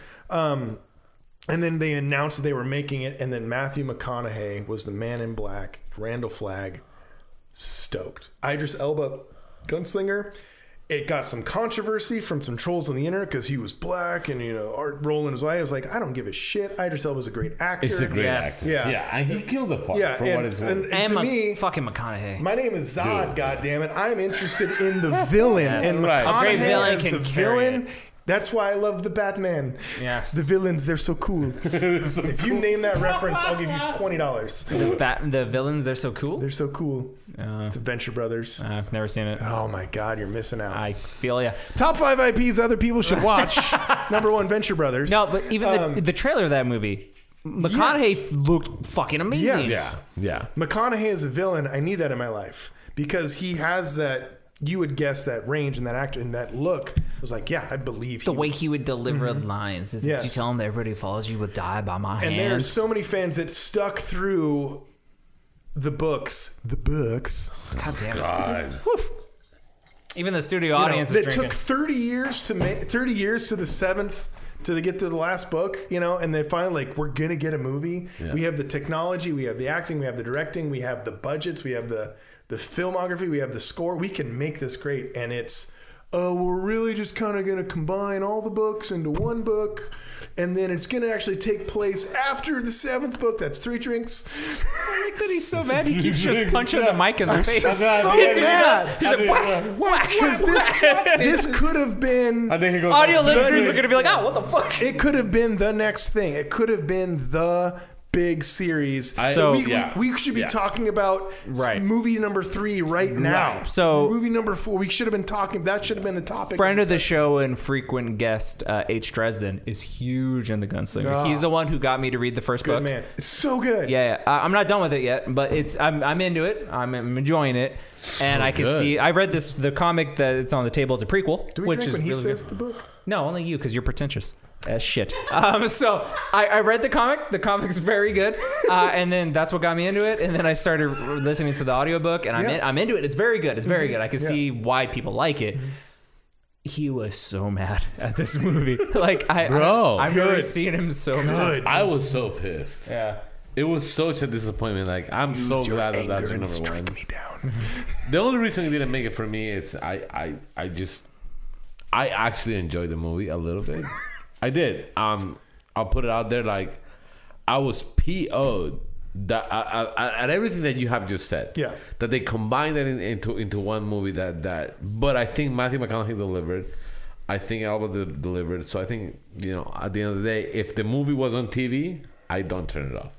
And then they announced that they were making it, and then Matthew McConaughey was the Man in Black. Randall Flagg, stoked. Idris Elba, Gunslinger. It got some controversy from some trolls on the internet because he was black and, Art Roland was white. I was like, I don't give a shit. Idris Elba's a great actor. It's a great actor. Yeah, and he killed the part for what it's worth. And to me, fucking McConaughey. My name is Zod, goddammit. I'm interested in the villain. And McConaughey a great villain as can the carry villain. It. That's why I love the Batman. Yes. The villains, they're so cool. If you name that reference, I'll give you $20. The villains, they're so cool? They're so cool. It's Venture Brothers. I've never seen it. Oh my God, you're missing out. I feel ya. Top 5 IPs other people should watch. Number 1, Venture Brothers. No, but even the trailer of that movie, McConaughey looked fucking amazing. Yes. Yeah. McConaughey is a villain. I need that in my life because he has that. You would guess that range and that actor and that look. I was like, yeah, I believe the way he would deliver lines. Did you tell him that everybody who follows you would die by my hands? And there are so many fans that stuck through the books. God damn it! God. Even the studio audience is drinking. It took 30 years to make 30 years to the 7th to get to the last book, and they finally we're gonna get a movie. Yeah. We have the technology, we have the acting, we have the directing, we have the budgets, we have the filmography, we have the score. We can make this great, and it's we're really just kind of going to combine all the books into one book. And then it's going to actually take place after the 7th book. That's 3 drinks. I like that he's so mad. He keeps just punching the mic in the face. So mad. He's like, whack, whack. Because this could have been... I think he goes Audio listeners are going to be like, oh, what the fuck? It could have been the next thing. It could have been the big series. We should be talking about movie number 3 right now. So movie number 4, we should have been talking. That should have been the topic. Friend of the show and frequent guest H. Dresden is huge in the Gunslinger. He's the one who got me to read the first book. Man, it's so good. Yeah. I'm not done with it yet, but I'm into it. I'm enjoying it, and I can see. I read the comic that it's on the table as a prequel. Do we which drink is when he really says good. the book? No, only you, because you're pretentious as shit. So I read the comic. The comic's very good. And then that's what got me into it. And then I started listening to the audiobook, and I'm into it. It's very good. It's very good. I can see why people like it. He was so mad at this movie. Like, I've never seen him so mad. I was so pissed. Yeah. It was such a disappointment. Like, I'm so glad that that's your number one. Me down. The only reason it didn't make it for me is I actually enjoyed the movie a little bit. I did. I'll put it out there. Like, I was PO'd that at everything that you have just said. Yeah. That they combined that into one movie. But I think Matthew McConaughey delivered. I think Alba delivered. So I think, at the end of the day, if the movie was on TV, I don't turn it off.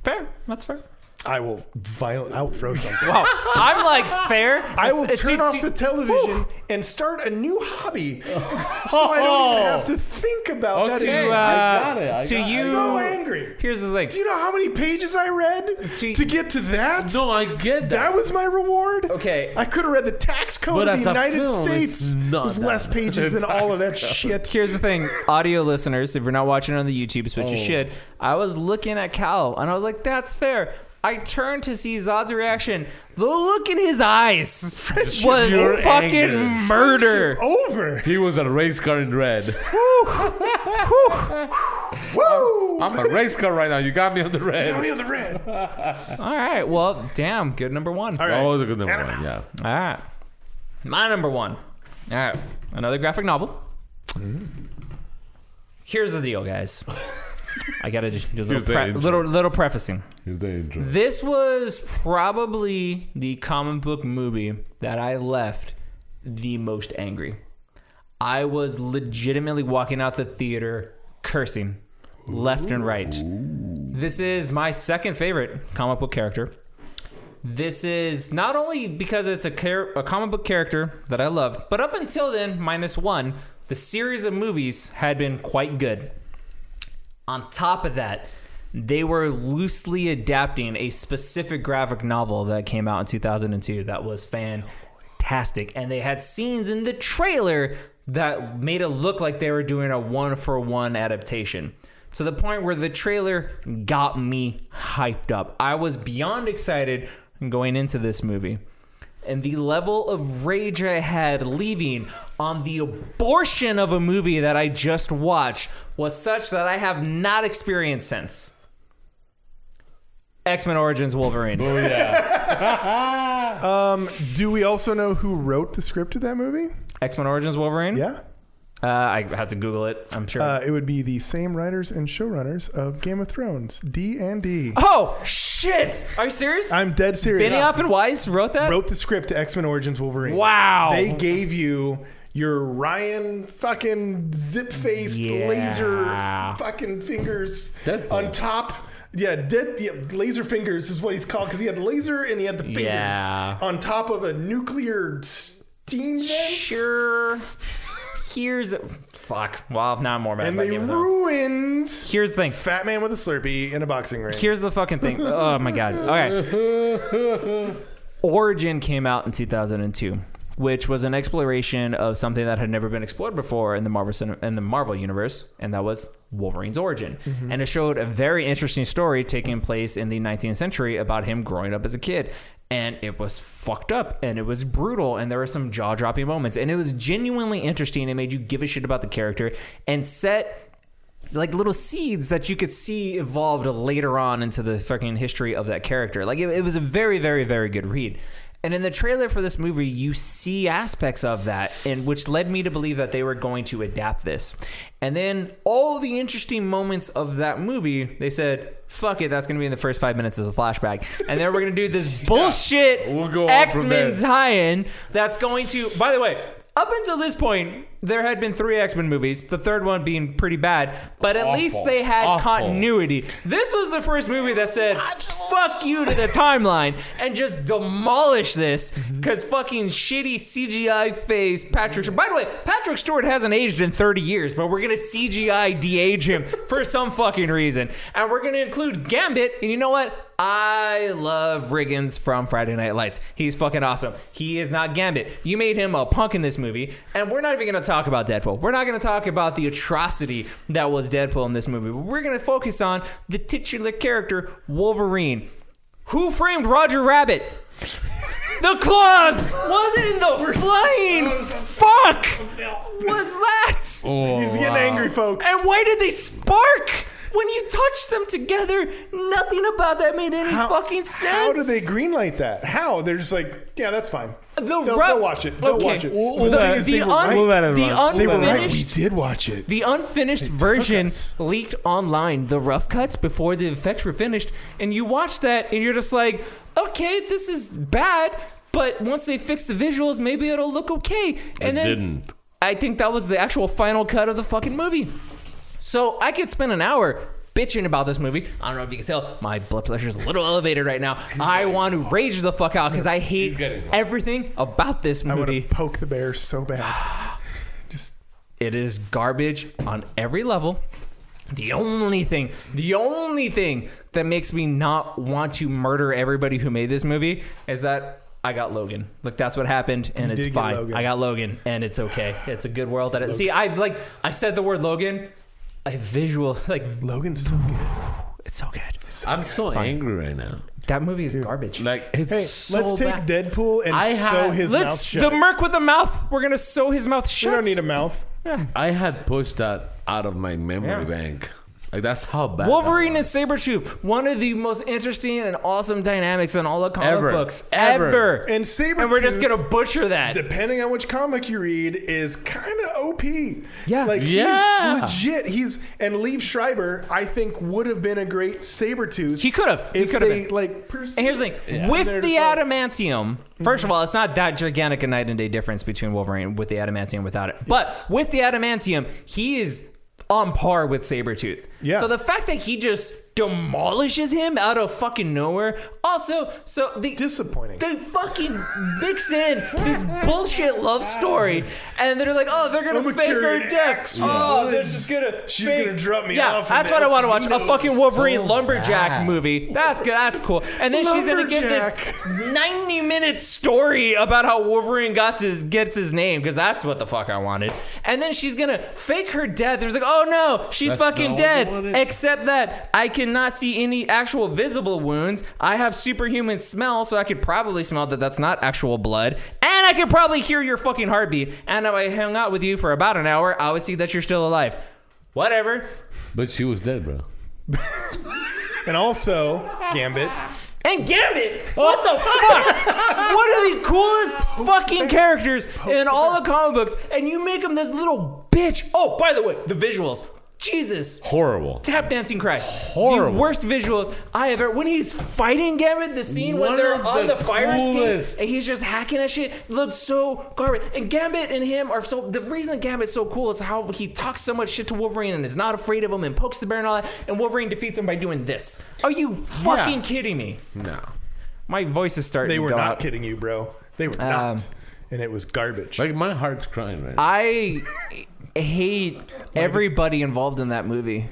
Fair. That's fair. I will throw something. Wow. I'm like, fair. I will turn off the television and start a new hobby, so I don't even have to think about that. I got it. I'm so angry. Here's the thing. Do you know how many pages I read to get to that? No, I get that. That was my reward. Okay. I could have read the tax code of the United States. It was less pages than all of that shit. Here's the thing, audio listeners, if you're not watching on the YouTube, but you should. I was looking at Cal, and I was like, that's fair. I turned to see Zod's reaction. The look in his eyes was fucking anger. murder. Over. He was a race car in red. Woo! I'm a race car right now. You got me on the red. All right. Well, damn. Good number 1. All right. That was a good number 1. Yeah. All right. My number 1. All right. Another graphic novel. Here's the deal, guys. I gotta just do a little prefacing. This was probably the comic book movie that I left the most angry. I was legitimately walking out the theater cursing left and right. This is my second favorite comic book character. This is not only because it's a comic book character that I loved, but up until then, -1, the series of movies had been quite good. On top of that, they were loosely adapting a specific graphic novel that came out in 2002 that was fantastic. And they had scenes in the trailer that made it look like they were doing a 1-for-1 adaptation. To the point where the trailer got me hyped up. I was beyond excited going into this movie. And the level of rage I had leaving on the abortion of a movie that I just watched was such that I have not experienced since. X-Men Origins Wolverine. Oh, yeah. Do we also know who wrote the script of that movie? X-Men Origins Wolverine? Yeah. I have to Google it, I'm sure. It would be the same writers and showrunners of Game of Thrones, D&D. Oh, shit! Are you serious? I'm dead serious. Benioff and Weiss wrote that? Wrote the script to X-Men Origins Wolverine. Wow. They gave you your Ryan fucking zip-faced laser fucking fingers on top. Yeah, laser fingers is what he's called, because he had laser and he had the fingers on top of a nuclear steam vent. Sure. Fuck. Well, now I'm more mad. And they ruined. Here's the thing. Fat man with a Slurpee in a boxing ring. Here's the fucking thing. Oh my god. All right. Origin came out in 2002, which was an exploration of something that had never been explored before in the Marvel universe, and that was Wolverine's origin. And it showed a very interesting story taking place in the 19th century about him growing up as a kid. And it was fucked up, and it was brutal, and there were some jaw-dropping moments, and it was genuinely interesting. It made you give a shit about the character and set like little seeds that you could see evolved later on into the fucking history of that character. Like it was a very, very, very good read. And in the trailer for this movie, you see aspects of that, and which led me to believe that they were going to adapt this. And then all the interesting moments of that movie, they said, fuck it, that's going to be in the first 5 minutes as a flashback. And then we're going to do this bullshit we'll go X-Men tie-in that's going to... By the way, up until this point, there had been 3 X-Men movies, the third one being pretty bad, but at least they had continuity. This was the first movie that said, fuck you to the timeline, and just demolish this, because fucking shitty CGI face Patrick... By the way, Patrick Stewart hasn't aged in 30 years, but we're going to CGI de-age him for some fucking reason. And we're going to include Gambit, and you know what? I love Riggins from Friday Night Lights. He's fucking awesome. He is not Gambit. You made him a punk in this movie, and we're not even going to talk about Deadpool. We're not going to talk about the atrocity that was Deadpool in this movie. We're going to focus on the titular character, Wolverine. Who framed Roger Rabbit? The claws wasn't the flying fuck was that? Oh, he's getting angry, folks. And why did they spark? When you touch them together, nothing about that made any fucking sense. How do they greenlight that? How? They're just like, yeah, that's fine. They'll watch it. They'll watch it. They were right. We did watch it. The unfinished version leaked online, the rough cuts before the effects were finished, and you watch that and you're just like, okay, this is bad, but once they fix the visuals, maybe it'll look okay. And then didn't. I think that was the actual final cut of the fucking movie. So I could spend an hour bitching about this movie. I don't know if you can tell, my blood pressure is a little elevated right now. I want to rage the fuck out because I hate everything about this movie. I want to poke the bear so bad. It is garbage on every level. The only thing that makes me not want to murder everybody who made this movie is that I got Logan. Look, that's what happened, and it's fine. I got Logan, and it's okay. It's a good world. See, I said the word Logan. I visual Logan's so good. It's so good. I'm so angry right now. That movie is garbage. Like it's so let's take bad. Deadpool and sew his mouth shut. The merc with the mouth. We're gonna sew his mouth shut. We don't need a mouth. Yeah. I had pushed that out of my memory bank. Like that's how bad. Wolverine and Sabretooth, one of the most interesting and awesome dynamics in all the comic books ever. And Sabretooth, and we're just gonna butcher that. Depending on which comic you read, is kind of OP. Yeah, he's legit. And Liev Schreiber, I think, would have been a great Sabretooth. He could have. And here's the thing: with the adamantium. First of all, it's not that gigantic a night and day difference between Wolverine with the adamantium and without it. But with the adamantium, he is on par with Sabretooth. Yeah. So the fact that he just demolishes him out of fucking nowhere. Also, disappointing. They fucking mix in this bullshit love story, and they're like, oh, they're gonna fake her death. Oh, they're just gonna. She's gonna drop me off. Yeah, that's what I want to watch. A fucking Wolverine lumberjack movie. That's good. That's cool. And then she's gonna give this 90-minute story about how Wolverine gets his name, because that's what the fuck I wanted. And then she's gonna fake her death. It was like, oh no, she's fucking dead. Except that I cannot see any actual visible wounds. I have superhuman smell, so I could probably smell that that's not actual blood. And I could probably hear your fucking heartbeat. And if I hung out with you for about an hour, I would see that you're still alive. Whatever. But she was dead, bro. And also, Gambit. And Gambit! What the fuck? One of the coolest fucking characters in all the comic books. And you make him this little bitch. Oh, by the way, the visuals. Jesus. Horrible. Tap dancing Christ. Horrible. The worst visuals I have ever. When he's fighting Gambit, the scene when they're on the fire escape and he's just hacking at shit looks so garbage. And Gambit and him are so. The reason that Gambit's so cool is how he talks so much shit to Wolverine and is not afraid of him and pokes the bear and all that. And Wolverine defeats him by doing this. Are you fucking kidding me? No. My voice is starting to go They were not out. kidding you, bro. They were not. And it was garbage. Like my heart's crying right now. I hate everybody involved in that movie,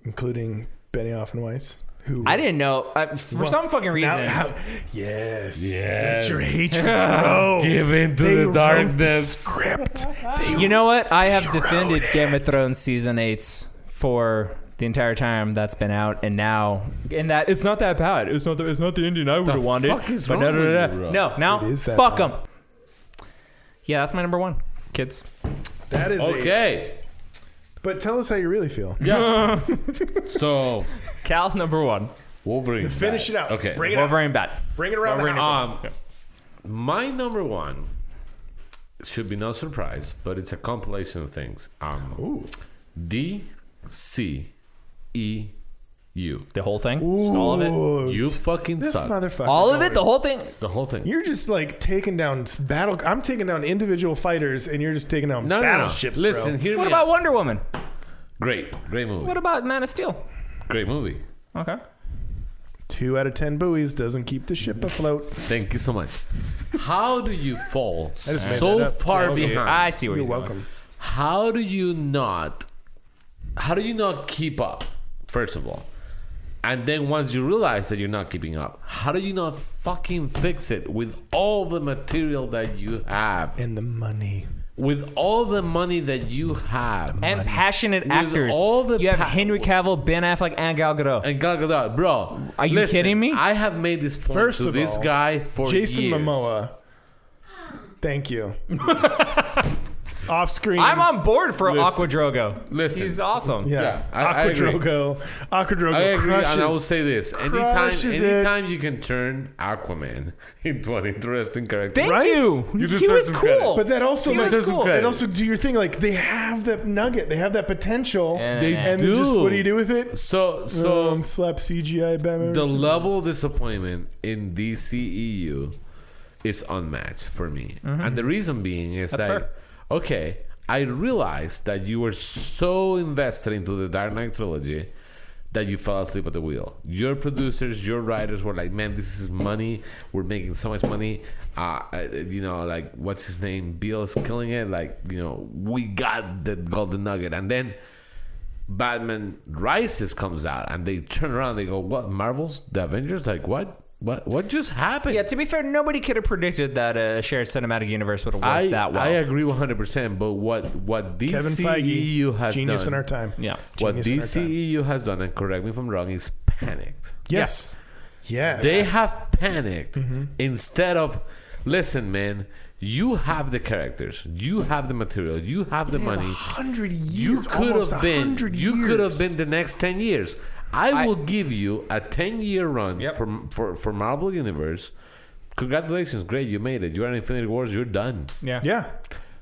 including Benioff and Weiss. Who I didn't know for some fucking reason. Yes. Let your hatred give into the darkness. Script. You know what? I have defended Game of Thrones season 8 for the entire time that's been out, and now that it's not that bad. It's not the ending I would have wanted. But no, now fuck them. Yeah, that's my number one, kids. That is okay. But tell us how you really feel. Yeah. So, Cal, number one. Wolverine. Finish it out. Okay. Bring it Wolverine bad. Bring it around the house. My number one should be no surprise, but it's a compilation of things. D, C, E, U. The whole thing? Just all of it? You fucking This suck. motherfucker. All of it? The whole thing? The whole thing. You're just like taking down battle. I'm taking down individual fighters, and you're just taking down battleships. Listen, bro. hear What me about out. Wonder Woman? Great movie. What about Man of Steel? Great movie. Okay. 2 out of 10 buoys doesn't keep the ship afloat. Thank you so much. How do you fall just made so that up. far Okay. behind? I see where You're he's going. welcome. How do you not keep up, first of all? And then once you realize that you're not keeping up, how do you not fucking fix it with all the material that you have? And the money. With all the money that you have. And passionate With actors. all the you have Henry Cavill, Ben Affleck, and Gal Gadot. And Gal Gadot, bro. Are you kidding me? I have made this point First to of this all, guy for Jason years. Momoa. Thank you. Off screen. I'm on board for Listen. Aqua Drogo. Listen. He's awesome. Yeah. I agree. Aqua Drogo I agree, crushes. and I will say this: crushes anytime you can turn Aquaman into an interesting character, Thank Right? you. You He deserve was some cool. credit. But that also He like, was cool. that also do your thing. Like they have that nugget. They have that potential. They and do. then just what do you do with it? So Slap CGI Batman. the level of disappointment in DCEU is unmatched for me, and the reason being is That's that fair. okay, I realized that you were so invested into the Dark Knight trilogy that you fell asleep at the wheel. Your producers, your writers were like, man, this is money. We're making so much money. Like, what's his name? Beal is killing it. Like, we got the golden nugget. And then Batman Rises comes out and they turn around. They go, what? Marvel's? The Avengers? Like, what? What just happened? Yeah, to be fair, nobody could have predicted that a shared cinematic universe would have worked that well. I agree 100%. But what Kevin DCEU Feige, has genius done, in our time. Yeah. what Genius in our time. DCEU has done, and correct me if I'm wrong, is panicked. Yes. Yes. They have panicked instead of, listen, man, you have the characters, you have the material, you have the money. 100 years. You could almost have been. 100 You could have years. been the next 10 years. I will give you a 10-year run Yep. for Marvel Universe. Congratulations, great, you made it. You're in Infinity Wars, you're done. Yeah. Yeah.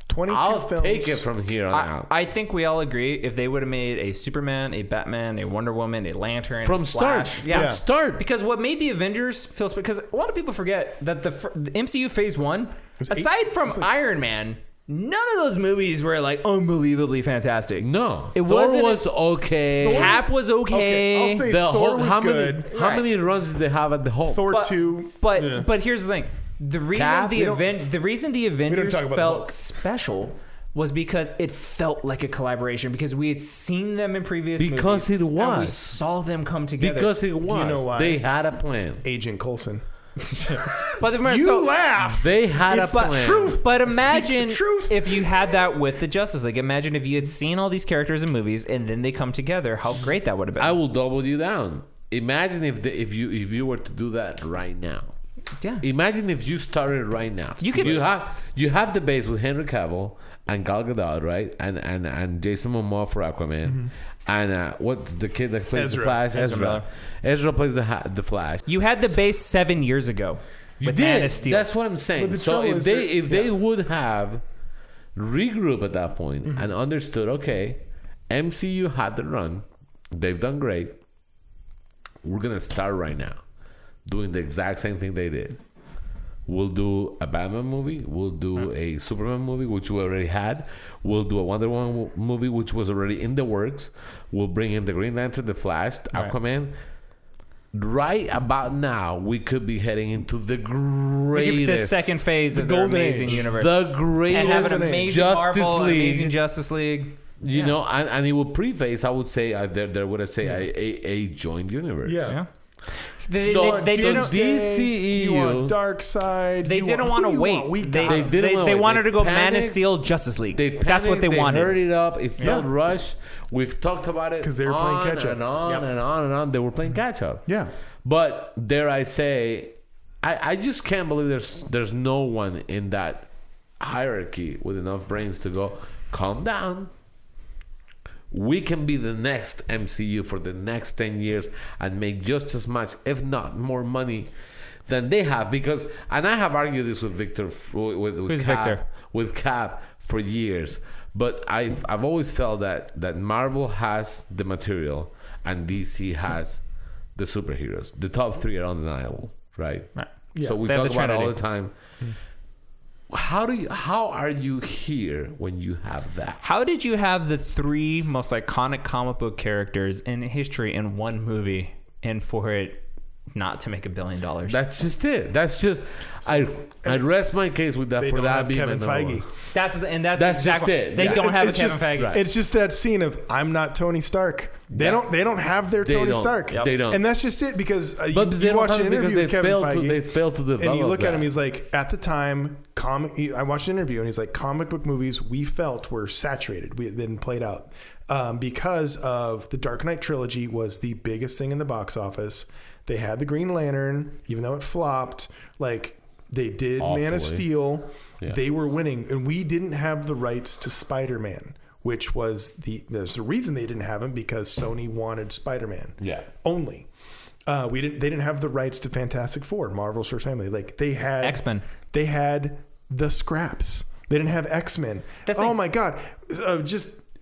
22 I'll films. take it from here on out. I think we all agree if they would have made a Superman, a Batman, a Wonder Woman, a Lantern, From a start. Flash, From start. Because what made the Avengers feel because a lot of people forget that the MCU Phase 1, aside from Iron Man, none of those movies were like unbelievably fantastic. No. It Thor wasn't- was okay. Cap was okay. I'll say The Thor whole, was how good. many how many runs did they have at the Hulk? Thor But- 2. But yeah. but here's the thing: the reason Cap? the reason the Avengers talk about the felt Hulk. special was because it felt like a collaboration because we had seen them in previous Because movies, it and we was. saw them come together. Because it was. know why? They had a plan. Agent Coulson. but the, You so, laugh. They had It's a the plan. truth. But Speak the imagine truth. if you had that with the Justice League. Imagine if you had seen all these characters in movies and then they come together. How great that would have been. I will double you down. Imagine if you were to do that right now. Yeah. Imagine if you started right now. You could you have the base with Henry Cavill and Gal Gadot, right? And Jason Momoa for Aquaman. And what's the kid that plays Ezra. the Flash? Ezra Miller. Ezra plays the Flash. You had the base 7 years ago You with did. Man of Steel. That's what I'm saying. But the So trouble if is they would have regrouped at that point and understood, okay, MCU had the run, they've done great. We're gonna start right now, doing the exact same thing they did. We'll do a Batman movie. We'll do a Superman movie, which we already had. We'll do a Wonder Woman movie, which was already in the works. We'll bring in the Green Lantern, the Flash, Aquaman. Right about now, we could be heading into the greatest, the second phase of the Golden Amazing Age. Universe. the And greatest have an amazing Justice Marvel, League. amazing Justice League. You know, and it will preface. I would say there would I say a joined universe. Yeah. They, So- they so didn't. DCEU You want Dark Side. They didn't want to wait. They didn't wanna they wait. wanted They to go Man of panicked. Steel, Justice League. They That's what they panicked, wanted. hurried it up. It felt rushed. We've talked about it 'Cause they were playing on catch up. and on Yep. and on and on. They were playing catch up. Yeah. But dare I say, I just can't believe there's no one in that hierarchy with enough brains to go, calm down. We can be the next MCU for the next 10 years and make just as much, if not more money than they have, because, and I have argued this with Victor, Who's Victor? With Cap for years, but I've always felt that Marvel has the material and DC has the superheroes. The top three are undeniable, right? Yeah. So we They have talk the about it all the Trinity. time. How are you here when you have that? How did you have the three most iconic comic book characters in history in one movie, and for it not to make $1 billion? That's just it. That's just I rest my case with that They for don't that have being Kevin my number Feige. one. That's That's exactly just it. They Yeah. don't have a It's Kevin just- Feige. Right. It's just that scene of I'm not Tony Stark. They don't have their They Tony don't. Stark. Yep. They don't. And that's just it, because But you they don't watch have an it because interview they with Kevin failed Feige, to develop. and you look at him, that. he's like, at the time, I watched an interview and he's like, comic book movies we felt were saturated. We then played out because of the Dark Knight trilogy was the biggest thing in the box office. They had the Green Lantern, even though it flopped. Like they did Man of Awfully. Steel. Yeah. They were winning, and we didn't have the rights to Spider-Man, which was there's a reason they didn't have him, because Sony wanted Spider-Man. Yeah. Only. They didn't have the rights to Fantastic Four, Marvel's first family. Like they had X-Men. They had the scraps. They didn't have X-Men. My God.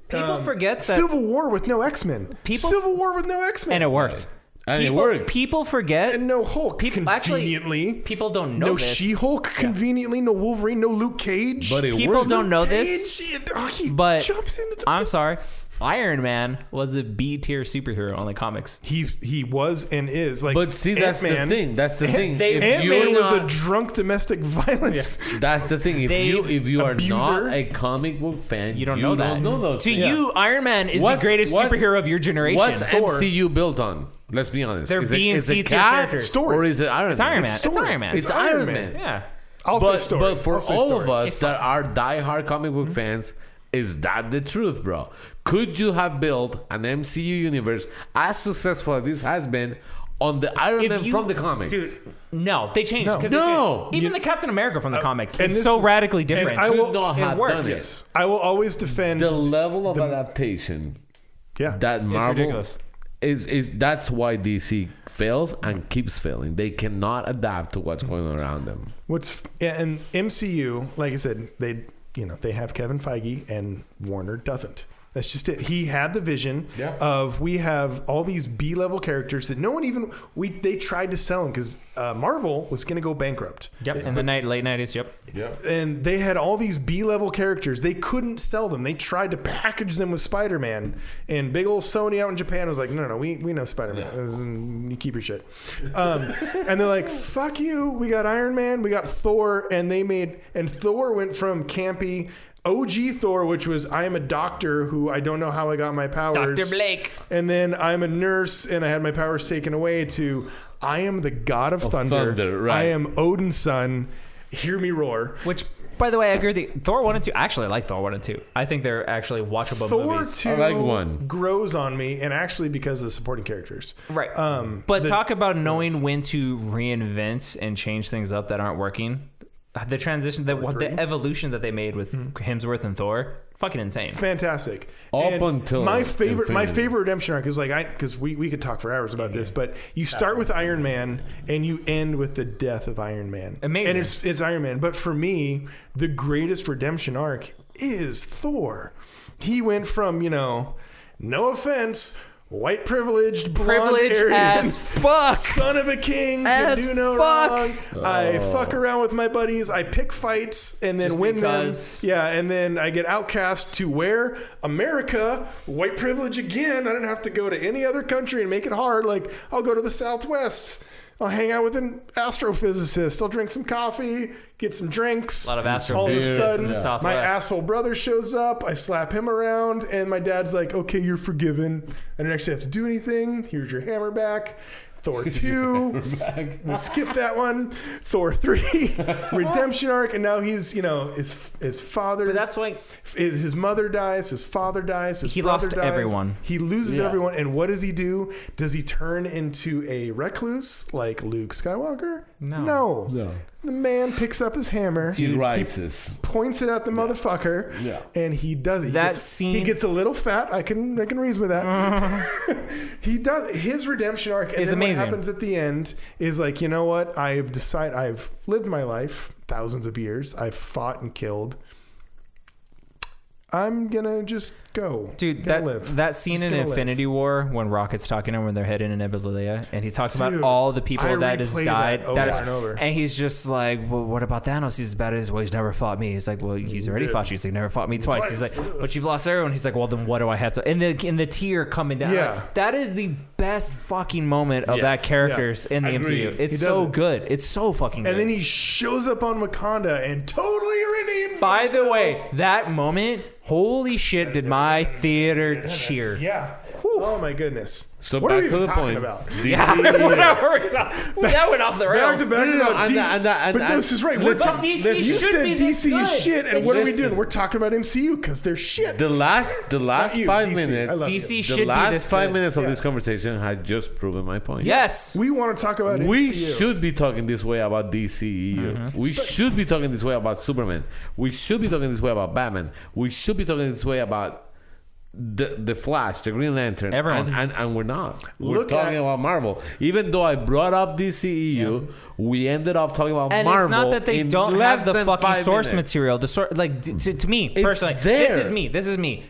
People forget that Civil War with no X-Men. Civil War with no X-Men. and it worked. And it worked. People forget. And no Hulk. Conveniently. People don't know no this. She-Hulk. Conveniently. No Wolverine. No Luke Cage. But it People worked. don't know Luke this. Cage, he But jumps into the... I'm sorry. Iron Man was a B tier superhero on the comics. He was and is like. But see, that's Ant-Man. the thing. That's the thing. If Ant-Man you're was a not- drunk domestic violence. That's the thing. If you are abuser. not a comic book fan, You don't know that. Don't know those To things. you, Iron Man is the greatest superhero of your generation. What's Thor. MCU built on? Let's be honest. They're Is B and it C tier Cap characters. Story. Or is it Iron It's Man? Iron Man. It's Iron Man. It's Iron Man. Yeah. I'll say story. But for I'll say all story. of us It's that are diehard comic book fans, is that the truth, bro? Could you have built an MCU universe as successful as this has been on the Iron Man from the comics? Dude, no. They changed. No. 'cause No. they changed. Even the Captain America from the comics and is this so is- radically and different. I will- Could not it have works. done it. Yes. I will always defend The level of adaptation Yeah. that Marvel ridiculous. is that's why DC fails and keeps failing. They cannot adapt to what's going on around them. And MCU, like I said, they have Kevin Feige and Warner doesn't. That's just it. He had the vision of we have all these B-level characters that no one even they tried to sell them because Marvel was going to go bankrupt. Yep. In the late 90s. Yep. Yep. And they had all these B-level characters. They couldn't sell them. They tried to package them with Spider-Man. And big old Sony out in Japan was like, no, we know Spider-Man. You keep your shit. And they're like, fuck you. We got Iron Man. We got Thor. And Thor went from campy OG Thor, which was I am a doctor who I don't know how I got my powers. Dr. Blake. And then I'm a nurse and I had my powers taken away to I am the god of thunder. Right. I am Odin's son. Hear me roar. Which, by the way, I agree with you. Thor 1 and 2. Actually, I like Thor 1 and 2. I think they're actually watchable Thor movies. 2 I like 1. grows on me, and actually because of the supporting characters. Right. But talk about knowing when to reinvent and change things up that aren't working. The transition, the evolution that they made with Hemsworth and Thor, fucking insane. Fantastic. Until my favorite Infinity. redemption arc is like because we could talk for hours about this, but you start with Iron Man and you end with the death of Iron Man. Amazing. And it's Iron Man. But for me, the greatest redemption arc is Thor. He went from, no offense, white privileged, blonde Aryan, as fuck. son of a king, As can do no fuck. wrong. I fuck around with my buddies. I pick fights and then Just win because. them. Yeah, and then I get outcast to where? America, white privilege again. I don't have to go to any other country and make it hard. Like, I'll go to the Southwest. I'll hang out with an astrophysicist. I'll drink some coffee, get some drinks. A lot of All of a astrophysicists sudden, in the Southwest. my asshole brother shows up. I slap him around, and my dad's like, okay, you're forgiven. I didn't actually have to do anything. Here's your hammer back. Thor 2. We'll skip that one. Thor 3. Redemption arc. And now he's, his father. But that's why His mother dies. His father dies. His He brother lost dies. everyone. He loses everyone. And what does he do? Does he turn into a recluse like Luke Skywalker? No. The man picks up his hammer. He rises. Points it at the motherfucker. Yeah. And he does it. Scene. He gets a little fat. I can reason with that. He does. His redemption arc. And is then amazing. What happens at the end is like, you know what? I've lived my life, thousands of years. I've fought and killed. I'm gonna just go. Dude, live. that scene in Infinity War when Rocket's talking to him when they're heading in Nebula, and he talks about all the people that has died. And he's just like, well, what about Thanos? He's as bad as, well, he's never fought me. He's like, well, he's already fought you. He's like, never fought me twice. He's like, but you've lost everyone. He's like, well, then what do I have to? And the tear coming down. Yeah. Like, that is the best fucking moment of that character's in the MCU. It's so good. It's so fucking good. And then he shows up on Wakanda and totally redeems By himself. the way, that moment, holy shit, did my theater cheer. Yeah. Whew. Oh my goodness. So what back are we to even the talking point. about? That went off the rails. Back to but this is right. But DC you should said be this DC good. is shit, and what are we doing? We're talking about MCU because they're shit. The last you, 5 DC. minutes. I love you. DC should The be last this 5 good. minutes of this conversation had just proven my point. Yes. We want to talk about We MCU. should be talking this way about DCEU. We should be talking this way about Superman. We should be talking this way about Batman. We should be talking this way about the Flash, the Green Lantern, Everyone. and we're not. We're Look talking about Marvel. Even though I brought up DCEU, we ended up talking about And Marvel. it's not that they in don't less have the than fucking 5 source minutes. material. The source, like to me personally, there. This is me.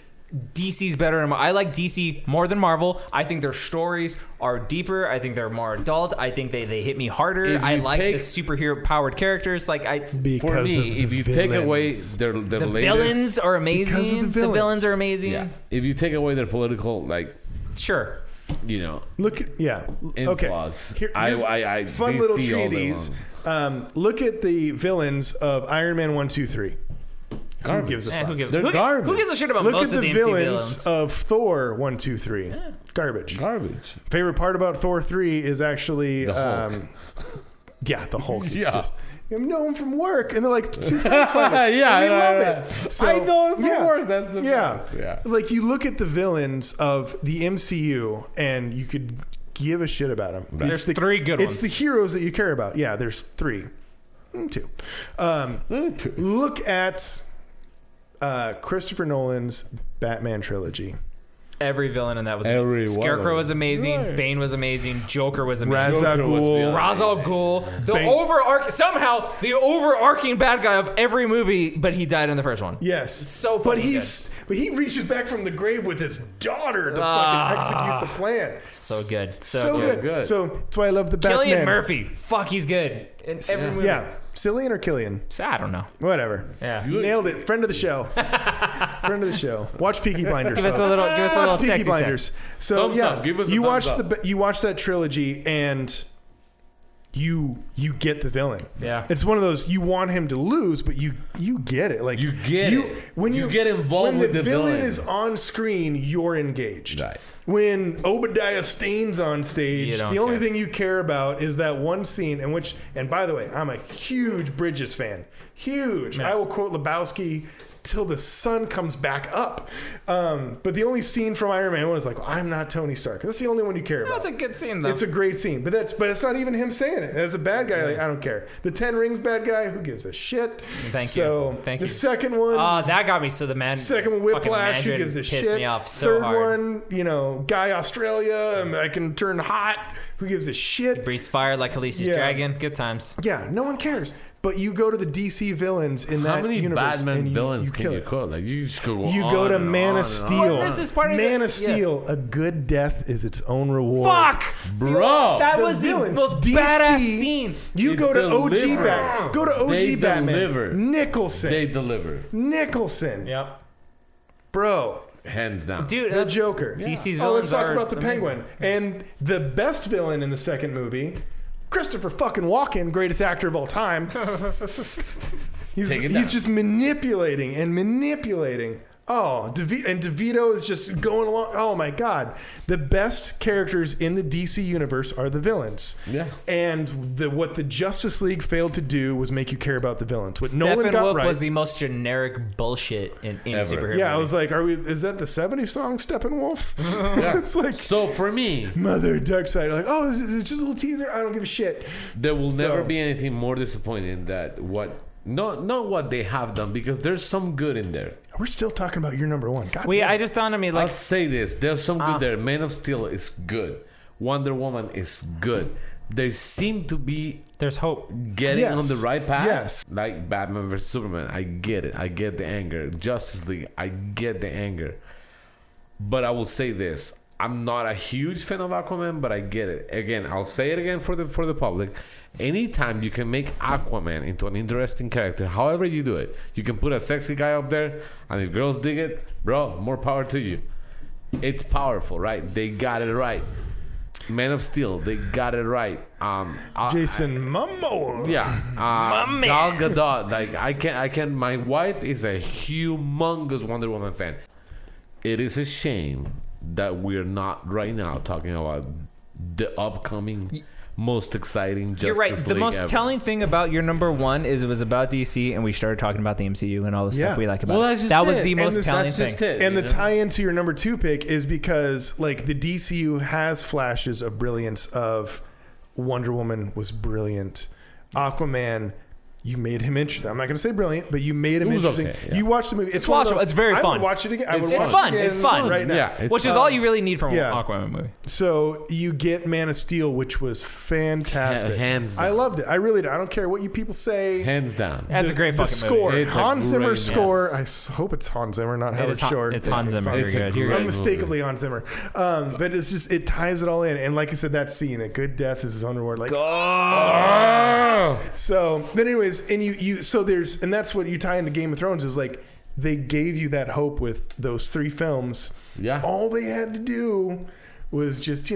DC's better than I like DC more than Marvel. I think their stories are deeper. I think they're more adult. I think they hit me harder. If I you like take- the superhero powered characters. Like For Because of me, the if you take away villains. the the latest, villains are amazing. Because of the The villains villains. are amazing. yeah, if you take away their political, like, Sure. you know, Look at okay. influx. Here's I fun DC little all day treaties. Look at the villains of Iron Man 1, 2, 3. Who gives a fuck? Who gives? They're Who garbage. gives a shit about Look most at of the the villains MCU villains? of Thor 1, 2, 3. Garbage. Garbage. Favorite part about Thor 3 is actually The Hulk. yeah, the Hulk is Yeah. just you know him from work, and they're like two friends fighting. Yeah, we yeah, love yeah. it. So, I know him from yeah, work. That's the yeah. best. Yeah. Like you look at the villains of the MCU, and you could give a shit about them. There's three good It's ones. the heroes that you care about. Yeah, there's 3, 2. Look at Christopher Nolan's Batman trilogy. Every villain in that was Every amazing. one Scarecrow of was them. amazing. Right. Bane was amazing. Joker was amazing. Ra's al Joker was Ghul. beyond- Ra's al Ghul, Bane. the overarching bad guy of every movie, but he died in the first one. Yes, So but fucking but he reaches back from the grave with his daughter to fucking execute the plan. So good, So good. good. So that's why I love the Batman. Cillian Murphy, fuck, he's good in every movie. Yeah, Cillian or Killian, I don't know. whatever. Yeah, You nailed it. Friend of the show. Friend of the show. Watch Peaky Blinders. give us a folks. little, Watch Peaky Texas Blinders. sex. So Thumbs yeah, up. Give us a you thumbs watch up. you watch that trilogy and you get the villain. Yeah. It's one of those you want him to lose, but you get it. Like You get it. when You get involved when with the villain villain. is on screen, you're engaged. Right. When Obadiah Stane's on stage, You don't the only care. thing you care about is that one scene in which, and by the way, I'm a huge Bridges fan. Huge. Yeah. I will quote Lebowski till the sun comes back up. But the only scene from Iron Man 1 is like, I'm not Tony Stark. That's the only one you care about. That's a good scene though. It's a great scene, but it's not even him saying it. As a bad guy, like, I don't care. The Ten Rings bad guy, who gives a shit? Thank you. So Thank the you. second one, That got me. So the man. second one, fucking Whiplash, who Mandarin gives a pissed shit? me off so Third hard. one, Guy Australia, I can turn hot. Who gives a shit? Breathes fire like Khaleesi's Yeah. dragon. Good times. Yeah, no one cares. But you go to the DC villains in that How many universe, Batman and villains kill can you it. quote? Like you just go. You on go to and Man on of and Steel. on. This is part of Man the- of Steel. A good death is its own reward. Fuck, Bro. That The was the villains, most DC, badass scene. You They go to OG deliver. Batman. Go to OG They Batman. deliver. Nicholson. They deliver, Nicholson. Yep. Bro. hands down. Dude, The that's Joker. DC's Oh, let's villains talk are about the amazing. Penguin. And the best villain in the second movie, Christopher fucking Walken, greatest actor of all time. He's Take it down. just manipulating. Oh, and DeVito is just going along. Oh my God. The best characters in the DC universe are the villains. Yeah. And what the Justice League failed to do was make you care about the villains. What Nolan got Steppenwolf right was the most generic bullshit in superhero. Yeah, I movies. was like, is that the 70s song Steppenwolf? Yeah. It's like, so for me, Mother Darkseid, like, oh, it's just a little teaser. I don't give a shit. there will never be anything more disappointing that not what they have done, because there's some good in there. We're still talking about your number one. God Wait, damn. I just dawned on me, I'll like, say this: there's some good there. Man of Steel is good. Wonder Woman is good. They seem to be there's hope. getting Yes. on the right path. Yes. Like Batman vs Superman. I get it. I get the anger. Justice League. I get the anger. But I will say this: I'm not a huge fan of Aquaman, but I get it. Again, I'll say it again for the public. Anytime you can make Aquaman into an interesting character, however you do it, you can put a sexy guy up there, and if girls dig it, bro, more power to you. It's powerful, right? They got it right. Man of Steel, they got it right. Jason Momoa. Yeah, Gal Gadot. Like I can. My wife is a humongous Wonder Woman fan. It is a shame that we're not right now talking about the upcoming most exciting Justice You're right. The League most ever. telling thing about your number one is it was about DC, and we started talking about the MCU and all the stuff we like about it. That was the most telling thing. And the tie-in to your number two pick is because, like, the DCU has flashes of brilliance. Of Wonder Woman was brilliant. Aquaman, you made him interesting. I'm not going to say brilliant, but you made him interesting. Okay, yeah. You watched the movie. It's watchable. It's very I fun. would watch it again. I would It's watch fun. it again It's fun. right now. Yeah, Which is all you really need from an Aquaman movie. So you get Man of Steel, which was fantastic. Hands down. I loved it. I really did. I don't care what you people say. Hands down. That's a great the fucking score. movie. It's a Hans Zimmer great- score. yes. I hope it's Hans Zimmer, not Howard is Shore. it's Hans Zimmer. It's You're a good. You're great good. Unmistakably Hans Zimmer. But it's just, it ties it all in. And like I said, that scene, a good death is his own reward. Like, so, but anyways, and so there's, and that's what you tie into Game of Thrones is like, they gave you that hope with those 3 films. Yeah. All they had to do was just,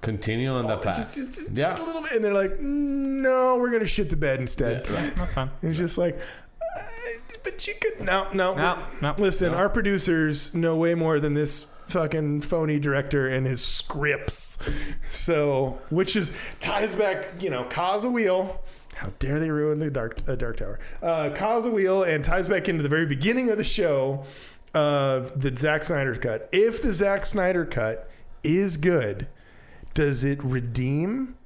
Continue on that path. just a little bit. And they're like, no, we're going to shit the bed instead. Yeah, right. That's fine. It's just like, but you could, no. No. Listen, our producers know way more than this fucking phony director and his scripts. So, which is ties back, Cause a Wheel. How dare they ruin the Dark Tower? Cause a Wheel, and ties back into the very beginning of the show of the Zack Snyder cut. If the Zack Snyder cut is good, does it redeem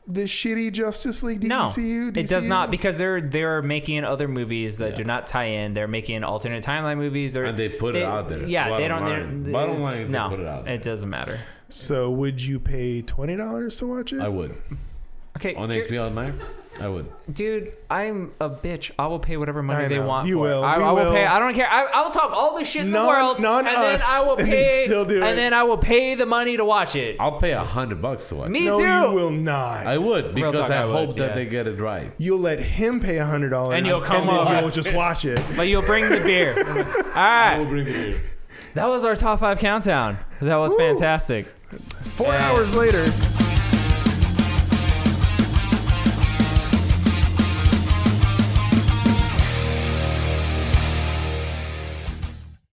the shitty Justice League DCU? No, it does not, because they're making other movies that do not tie in. They're making alternate timeline movies, And they put it out there. Yeah, they don't. Bottom line is they no, put it out there. it doesn't matter. So, would you pay $20 to watch it? I would. Okay, On HBO Max, I would. dude, I'm a bitch. I will pay whatever money they want. You for will. It. I will pay. I don't care. I will talk all the shit in the world, and then I will pay. Still do it. And then I will pay the money to watch it. I'll pay $100 to watch Me it. No, too. you will not. I would, because talk, I I would, hope that yeah. they get it right. You'll let him pay $100, And you'll come then over. you'll just watch it. But you'll bring the beer. All right. That was our top 5 countdown. That was fantastic. 4 hours later.